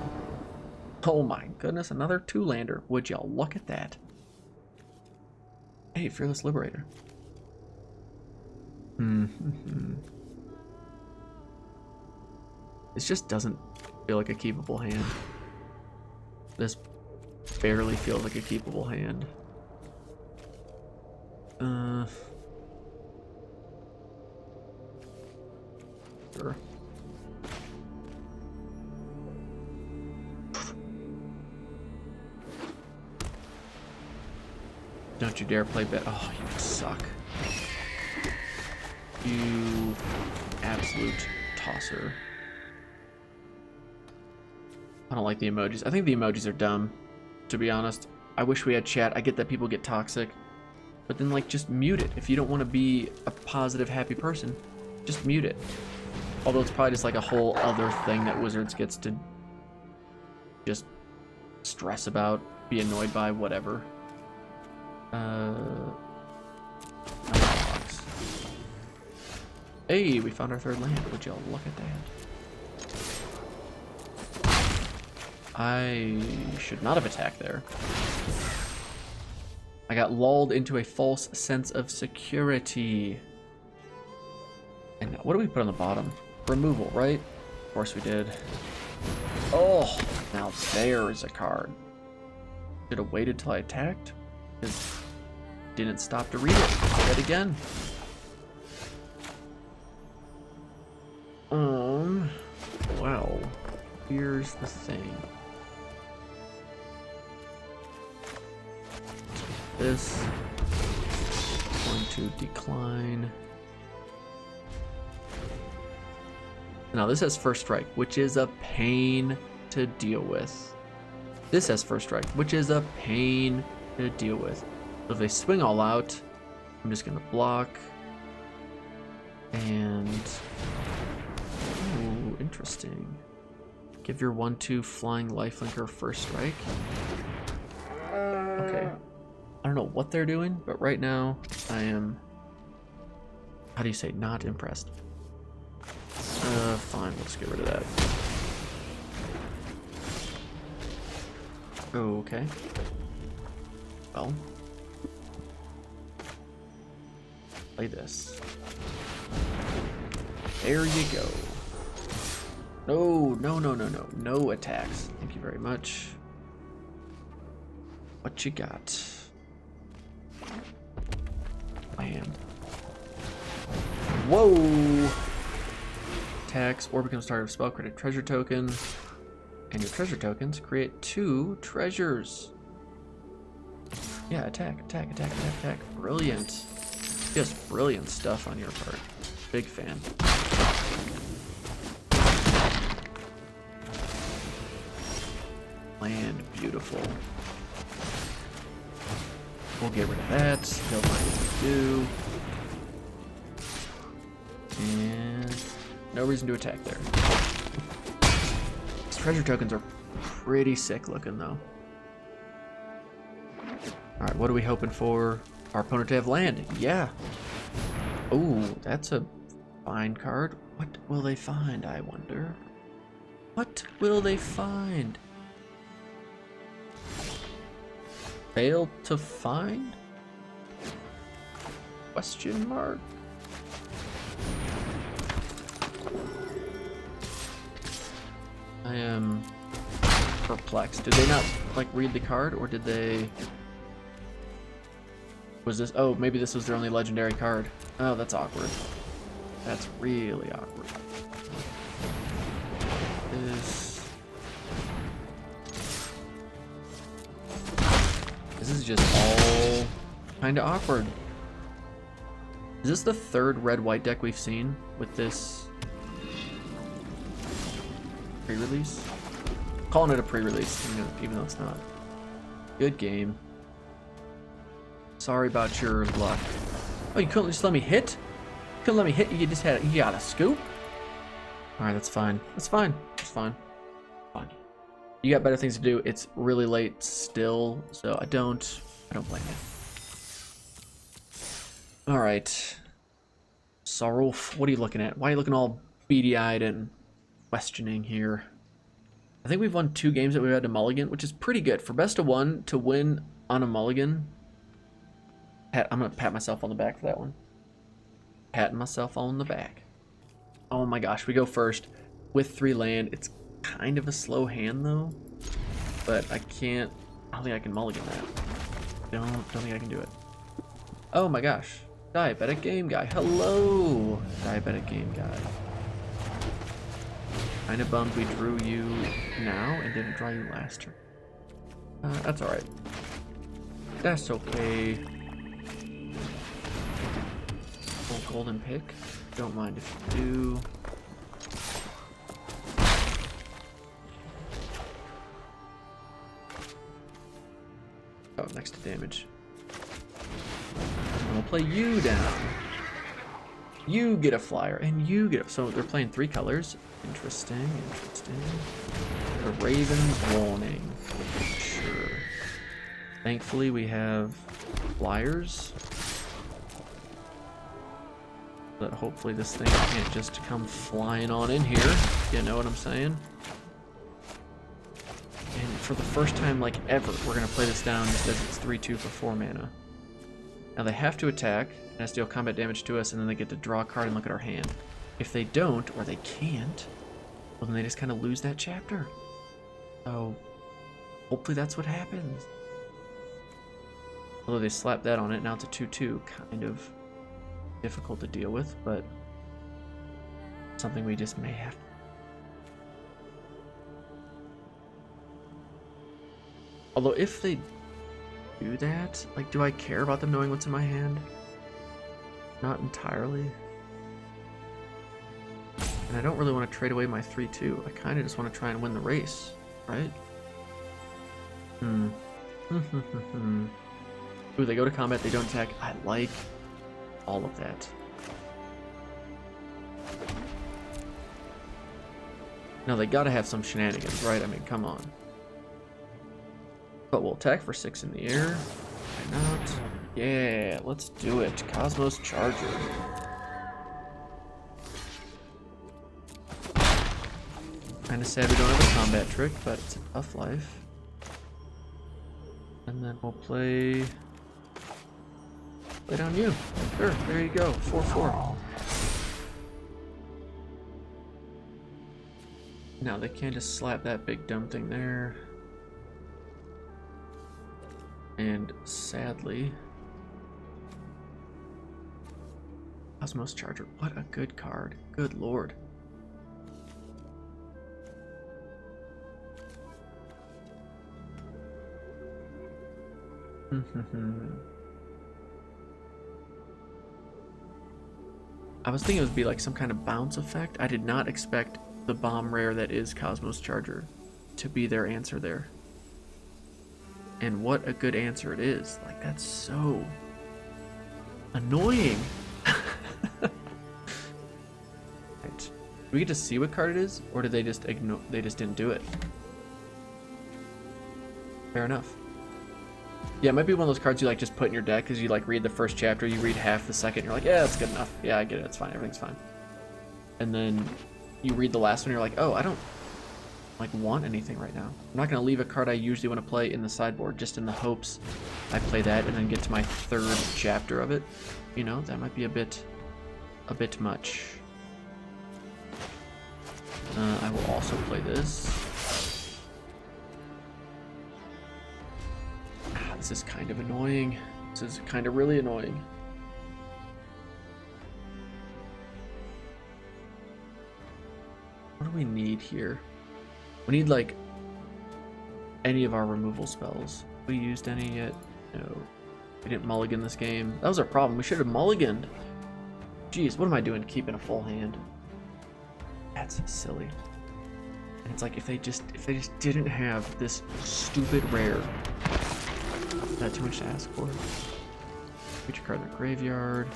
Oh my goodness, another 2-lander. Would y'all look at that? Hey, Fearless Liberator. This just doesn't feel like a keepable hand. This barely feels like a keepable hand. Sure. Don't you dare play bet. Oh, you suck. You absolute tosser. I don't like the emojis. I think the emojis are dumb, to be honest. I wish we had chat. I get that people get toxic, but then like just mute it. If you don't want to be a positive, happy person, just mute it. Although it's probably just like a whole other thing that Wizards gets to just stress about, be annoyed by, whatever. Hey, we found our 3rd land. Would y'all look at that? I should not have attacked there. I got lulled into a false sense of security. And what do we put on the bottom? Removal, right? Of course we did. Oh, now there's a card. Should have waited till I attacked. Because didn't stop to read it yet again. Well, here's the thing. This going to decline. Now this has first strike, which is a pain to deal with. This has first strike, which is a pain to deal with. So if they swing all out, I'm just gonna block. And ooh, interesting. Give your 1/2 flying lifelinker first strike. Okay. I don't know what they're doing, but right now I am, how do you say, not impressed. Fine, let's get rid of that. Okay. Well. Play this. There you go. No attacks. Thank you very much. What you got? Land. Whoa! Attacks or becomes target of spell, create a treasure token. And your treasure tokens create 2 treasures. Yeah, attack. Brilliant. Just brilliant stuff on your part. Big fan. Land, beautiful. We'll get rid of that. They'll find what to do. And no reason to attack there. These treasure tokens are pretty sick looking though. Alright, what are we hoping for? Our opponent to have land. Yeah. Ooh, that's a fine card. What will they find, I wonder? What will they find? Failed to find? Question mark? I am perplexed. Did they not like read the card, or did they? Was this? Oh, maybe this was their only legendary card. Oh, that's awkward. That's really awkward. This is just all kind of awkward. Is this the third red-white deck we've seen with this pre-release? Calling it a pre-release, even though it's not. Good game. Sorry about your luck. Oh, you couldn't just let me hit? You couldn't let me hit? You got a scoop? Alright, that's fine. That's fine. It's fine. Fine. You got better things to do. It's really late still, so I don't blame you. Alright. Sarulf, what are you looking at? Why are you looking all beady-eyed and questioning here? I think we've won 2 games that we've had to mulligan, which is pretty good. For best of 1 to win on a mulligan, I'm gonna pat myself on the back for that one. Patting myself on the back. Oh my gosh, we go first with 3 land. It's kind of a slow hand though, but I don't think I can mulligan that. Don't think I can do it. Oh my gosh, diabetic game guy. Hello, diabetic game guy. Kind of bummed we drew you now and didn't draw you last turn. That's all right. That's okay. Full golden pick. Don't mind if you do. Oh, next to damage. We'll play you down. You get a flyer, and you get a... So they're playing 3 colors. Interesting, interesting. The Raven's Warning. Sure. Thankfully, we have flyers. But hopefully this thing can't just come flying on in here. You know what I'm saying? And for the first time, like, ever, we're going to play this down just as it's 3-2 for 4 mana. Now they have to attack, and has to deal combat damage to us, and then they get to draw a card and look at our hand. If they don't, or they can't, well, then they just kind of lose that chapter. So, hopefully that's what happens. Although they slapped that on it, now it's a 2-2. Kind of difficult to deal with, but something we just may have to. Although if they do that, like, do I care about them knowing what's in my hand? Not entirely. And I don't really want to trade away my 3-2. I kind of just want to try and win the race, right? Ooh, they go to combat, they don't attack. I like all of that. Now they gotta have some shenanigans, right? I mean, come on. But we'll attack for 6 in the air. Why not? Yeah, let's do it. Cosmos Charger. Kinda sad we don't have a combat trick, but it's a tough life. And then we'll play down you. Sure, there you go. 4-4. Now they can't just slap that big dumb thing there. And sadly, Cosmos Charger, what a good card. Good lord. I was thinking it would be like some kind of bounce effect. I did not expect the bomb rare that is Cosmos Charger to be their answer there. And what a good answer it is. Like, that's so annoying. Right. Do we get to see what card it is, or did they just ignore? They just didn't do it. Fair enough. Yeah, it might be one of those cards you like just put in your deck because you like read the first chapter, you read half the second, you're like, yeah, that's good enough. Yeah, I get it. It's fine. Everything's fine. And then you read the last one, you're like, oh, I don't like want anything right now. I'm not gonna leave a card I usually want to play in the sideboard just in the hopes I play that and then get to my third chapter of it. You know, that might be a bit much. I will also play this. This is kind of annoying. This is kind of really annoying. What do we need here? We need, like, any of our removal spells. We used any yet? No. We didn't mulligan this game. That was our problem. We should have mulliganed. Jeez, what am I doing keeping a full hand? That's silly. And it's like if they just didn't have this stupid rare. Is that too much to ask for? Put your card in the graveyard.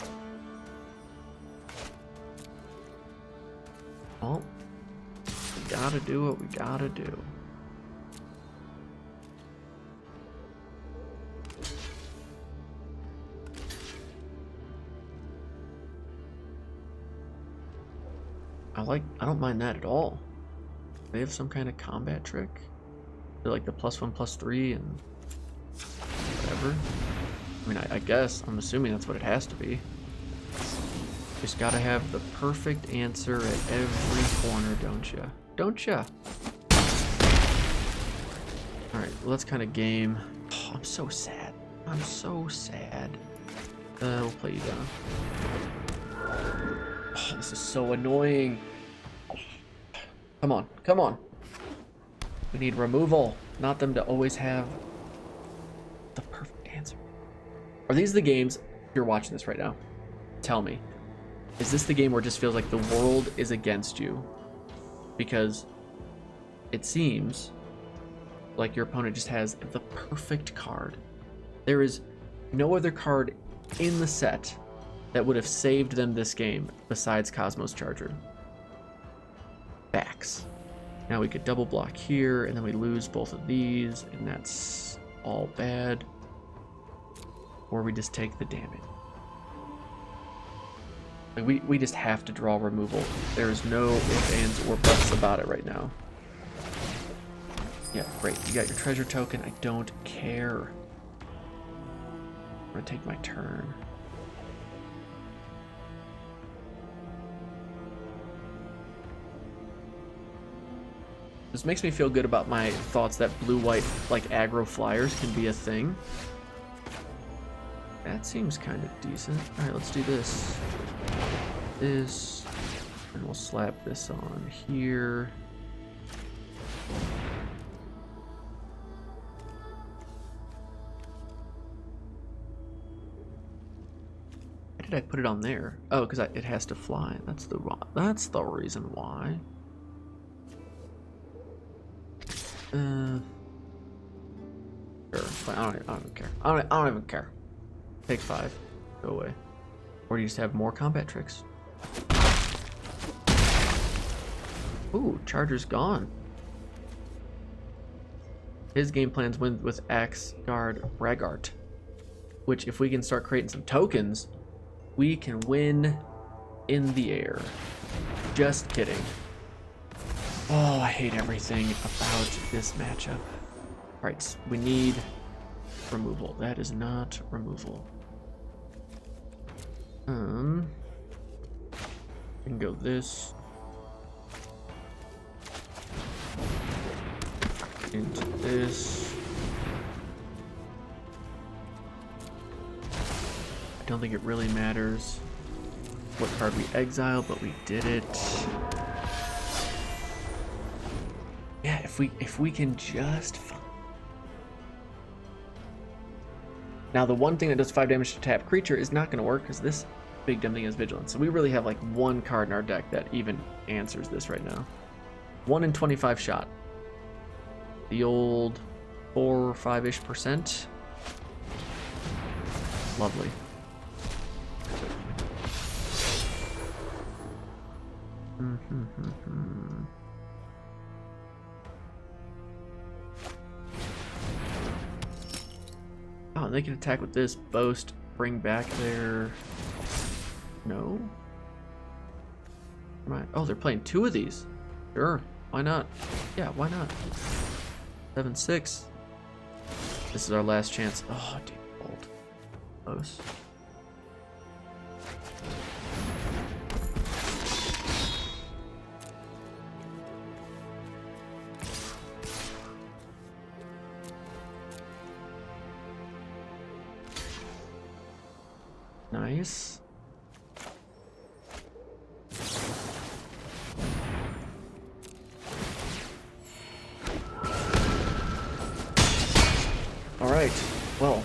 Oh. We gotta do what we gotta do. I don't mind that at all. They have some kind of combat trick. They're like the +1/+3 and whatever. I mean, I guess, I'm assuming that's what it has to be. Just gotta have the perfect answer at every corner, don't ya? Don't ya? Alright, well, let's kind of game. Oh, I'm so sad. I'm so sad. We'll play you down. Oh, this is so annoying. Come on, come on. We need removal, not them to always have the perfect answer. Are these the games, if you're watching this right now, tell me, is this the game where it just feels like the world is against you? Because it seems like your opponent just has the perfect card. There is no other card in the set that would have saved them this game besides Cosmos Charger. Backs. Now we could double block here, and then we lose both of these, and that's all bad. Or we just take the damage. Like we just have to draw removal. There is no ifs, ands, or buts about it right now. Yeah, great. You got your treasure token. I don't care. I'm gonna take my turn. This makes me feel good about my thoughts that blue-white, like, aggro flyers can be a thing. That seems kind of decent. Alright, let's do this. This. And we'll slap this on here. Why did I put it on there? Oh, because it has to fly. That's the reason why. Sure. I don't even care. I don't even care. Take 5. Go away. Or do you just have more combat tricks? Ooh, Charger's gone. His game plans win with Axe Guard Braggart. Which, if we can start creating some tokens, we can win in the air. Just kidding. Oh, I hate everything about this matchup. Alright, we need removal. That is not removal. We can go this. Into this. I don't think it really matters what card we exile, but we did it. Yeah, if we can just now, the one thing that does 5 damage to tap creature is not going to work because this big dumb thing is Vigilance. So we really have like one card in our deck that even answers this right now. 1 in 25 shot. The old 4 or 5-ish%. Lovely. Oh, they can attack with this. Boast, bring back their... No? Oh, they're playing 2 of these. Sure. Why not? Yeah, why not? 7-6. This is our last chance. Oh, dude, bolt. Close. Nice. Alright, well,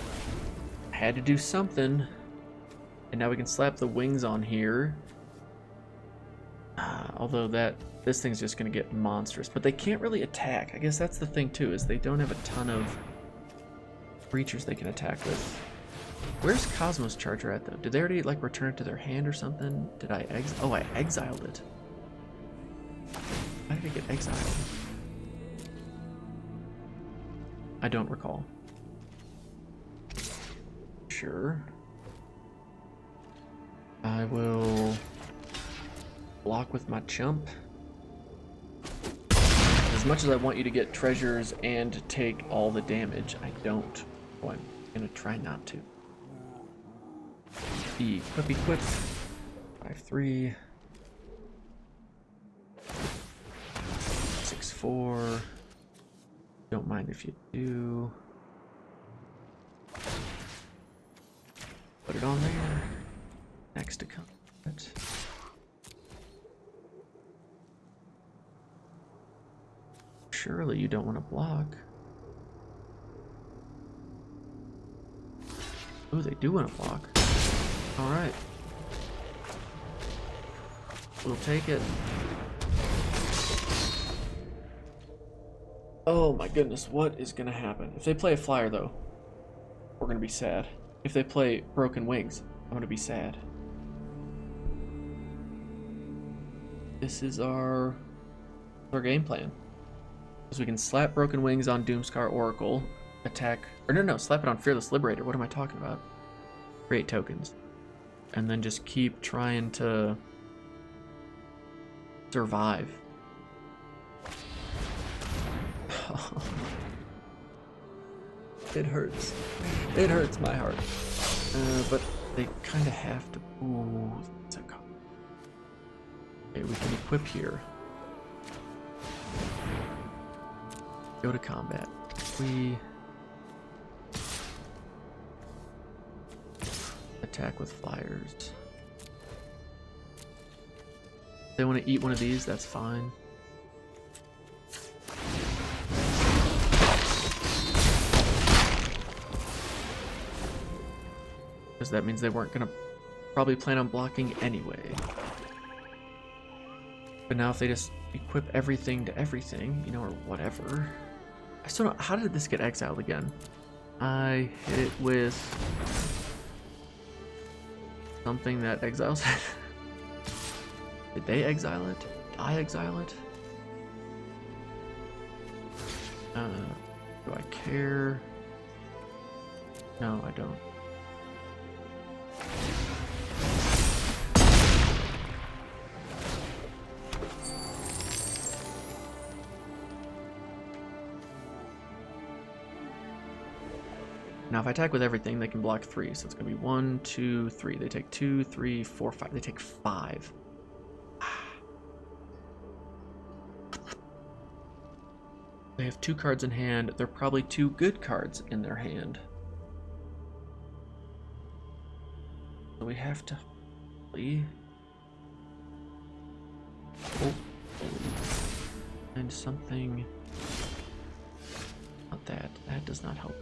had to do something. And now we can slap the wings on here. Although this thing's just gonna get monstrous. But they can't really attack. I guess that's the thing too, is they don't have a ton of creatures they can attack with. Where's Cosmos Charger at though? Did they already like return it to their hand or something? Did I oh, I exiled it. Why did it get exiled? I don't recall. Sure. I will block with my chump. As much as I want you to get treasures and take all the damage, I don't. Oh, I'm gonna try not to. Equip. 5-3. 6-4. Don't mind if you do. Put it on there. Next to combat. Surely you don't want to block. Oh, they do want to block. Alright. We'll take it. Oh my goodness, what is gonna happen? If they play a flyer though, we're gonna be sad. If they play Broken Wings, I'm gonna be sad. This is our game plan. Because we can slap Broken Wings on Doomscar Oracle, attack, or no, slap it on Fearless Liberator. What am I talking about? Create tokens. And then just keep trying to survive. It hurts. It hurts my heart. But they kind of have to. Ooh, that's a card. Okay, we can equip here. Go to combat. We attack with flyers. If they want to eat one of these, that's fine. Because that means they weren't going to probably plan on blocking anyway. But now if they just equip everything to everything, you know, or whatever. I still don't, how did this get exiled again? I hit it with something that exiles it. Did they exile it? Did I exile it? Do I care? No, I don't. Now if I attack with everything, they can block 3, so it's gonna be 1, 2, 3. They take 2, 3, 4, 5. They take 5. They have 2 cards in hand. They're probably 2 good cards in their hand. So we have to find something. Not that. That does not help.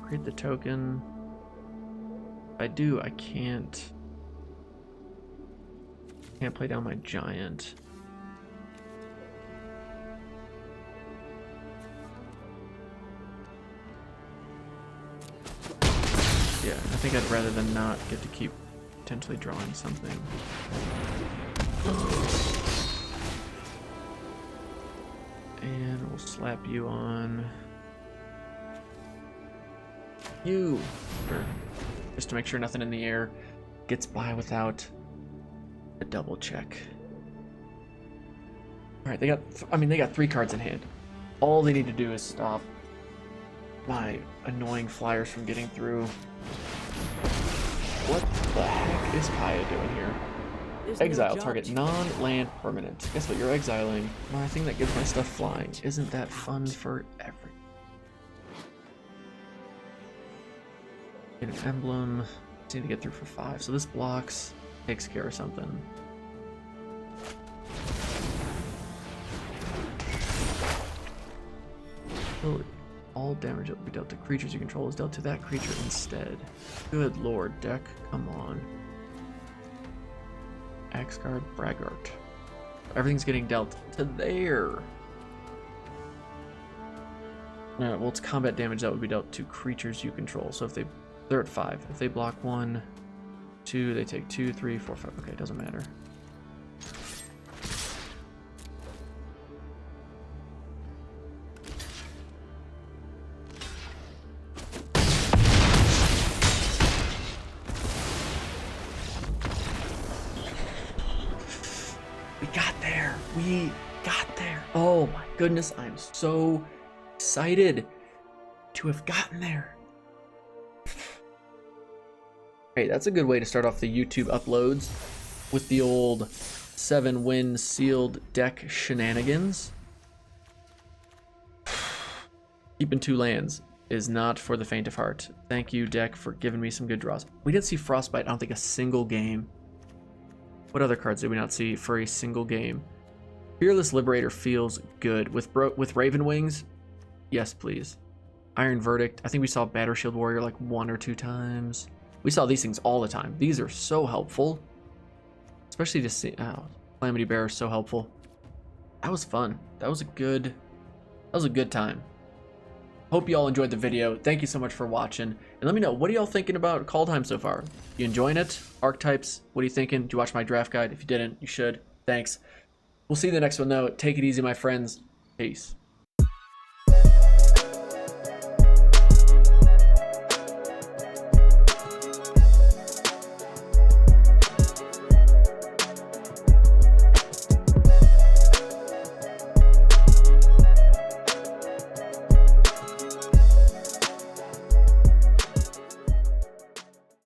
Create the token. If I do, I can't play down my giant. Yeah, I think I'd rather than not get to keep potentially drawing something. And we'll slap you on you, just to make sure nothing in the air gets by without a double check. All right, they got 3 cards in hand. All they need to do is stop my annoying flyers from getting through. What the heck is Paya doing here? Exile target non-land permanent. Guess what? You're exiling my thing that gives my stuff flying. Isn't that fun for everyone? Get an emblem. Just need to get through for 5. So this blocks, takes care of something. All damage that will be dealt to creatures you control is dealt to that creature instead. Good lord, deck. Come on. Axguard, Braggart. Everything's getting dealt to there. Alright, well, it's combat damage that would be dealt to creatures you control. So if they're at 5. If they block 1, 2, they take 2, 3, 4, 5. Okay, it doesn't matter. We got there. Oh my goodness, I'm so excited to have gotten there. Hey, that's a good way to start off the YouTube uploads, with the old 7-win sealed deck shenanigans. Keeping 2 lands is not for the faint of heart. Thank you, deck, for giving me some good draws. We didn't see Frostbite, I don't think, a single game. What other cards did we not see for a single game? Fearless Liberator feels good. With Raven Wings, yes please. Iron Verdict, I think we saw Batter Shield Warrior like 1 or 2 times. We saw these things all the time. These are so helpful. Especially to see, Calamity Bearer is so helpful. That was fun. That was a good time. Hope you all enjoyed the video. Thank you so much for watching. And let me know, what are y'all thinking about Kaldheim so far? You enjoying it? Archetypes, what are you thinking? Did you watch my draft guide? If you didn't, you should. Thanks. We'll see you in the next one, though. Take it easy, my friends. Peace.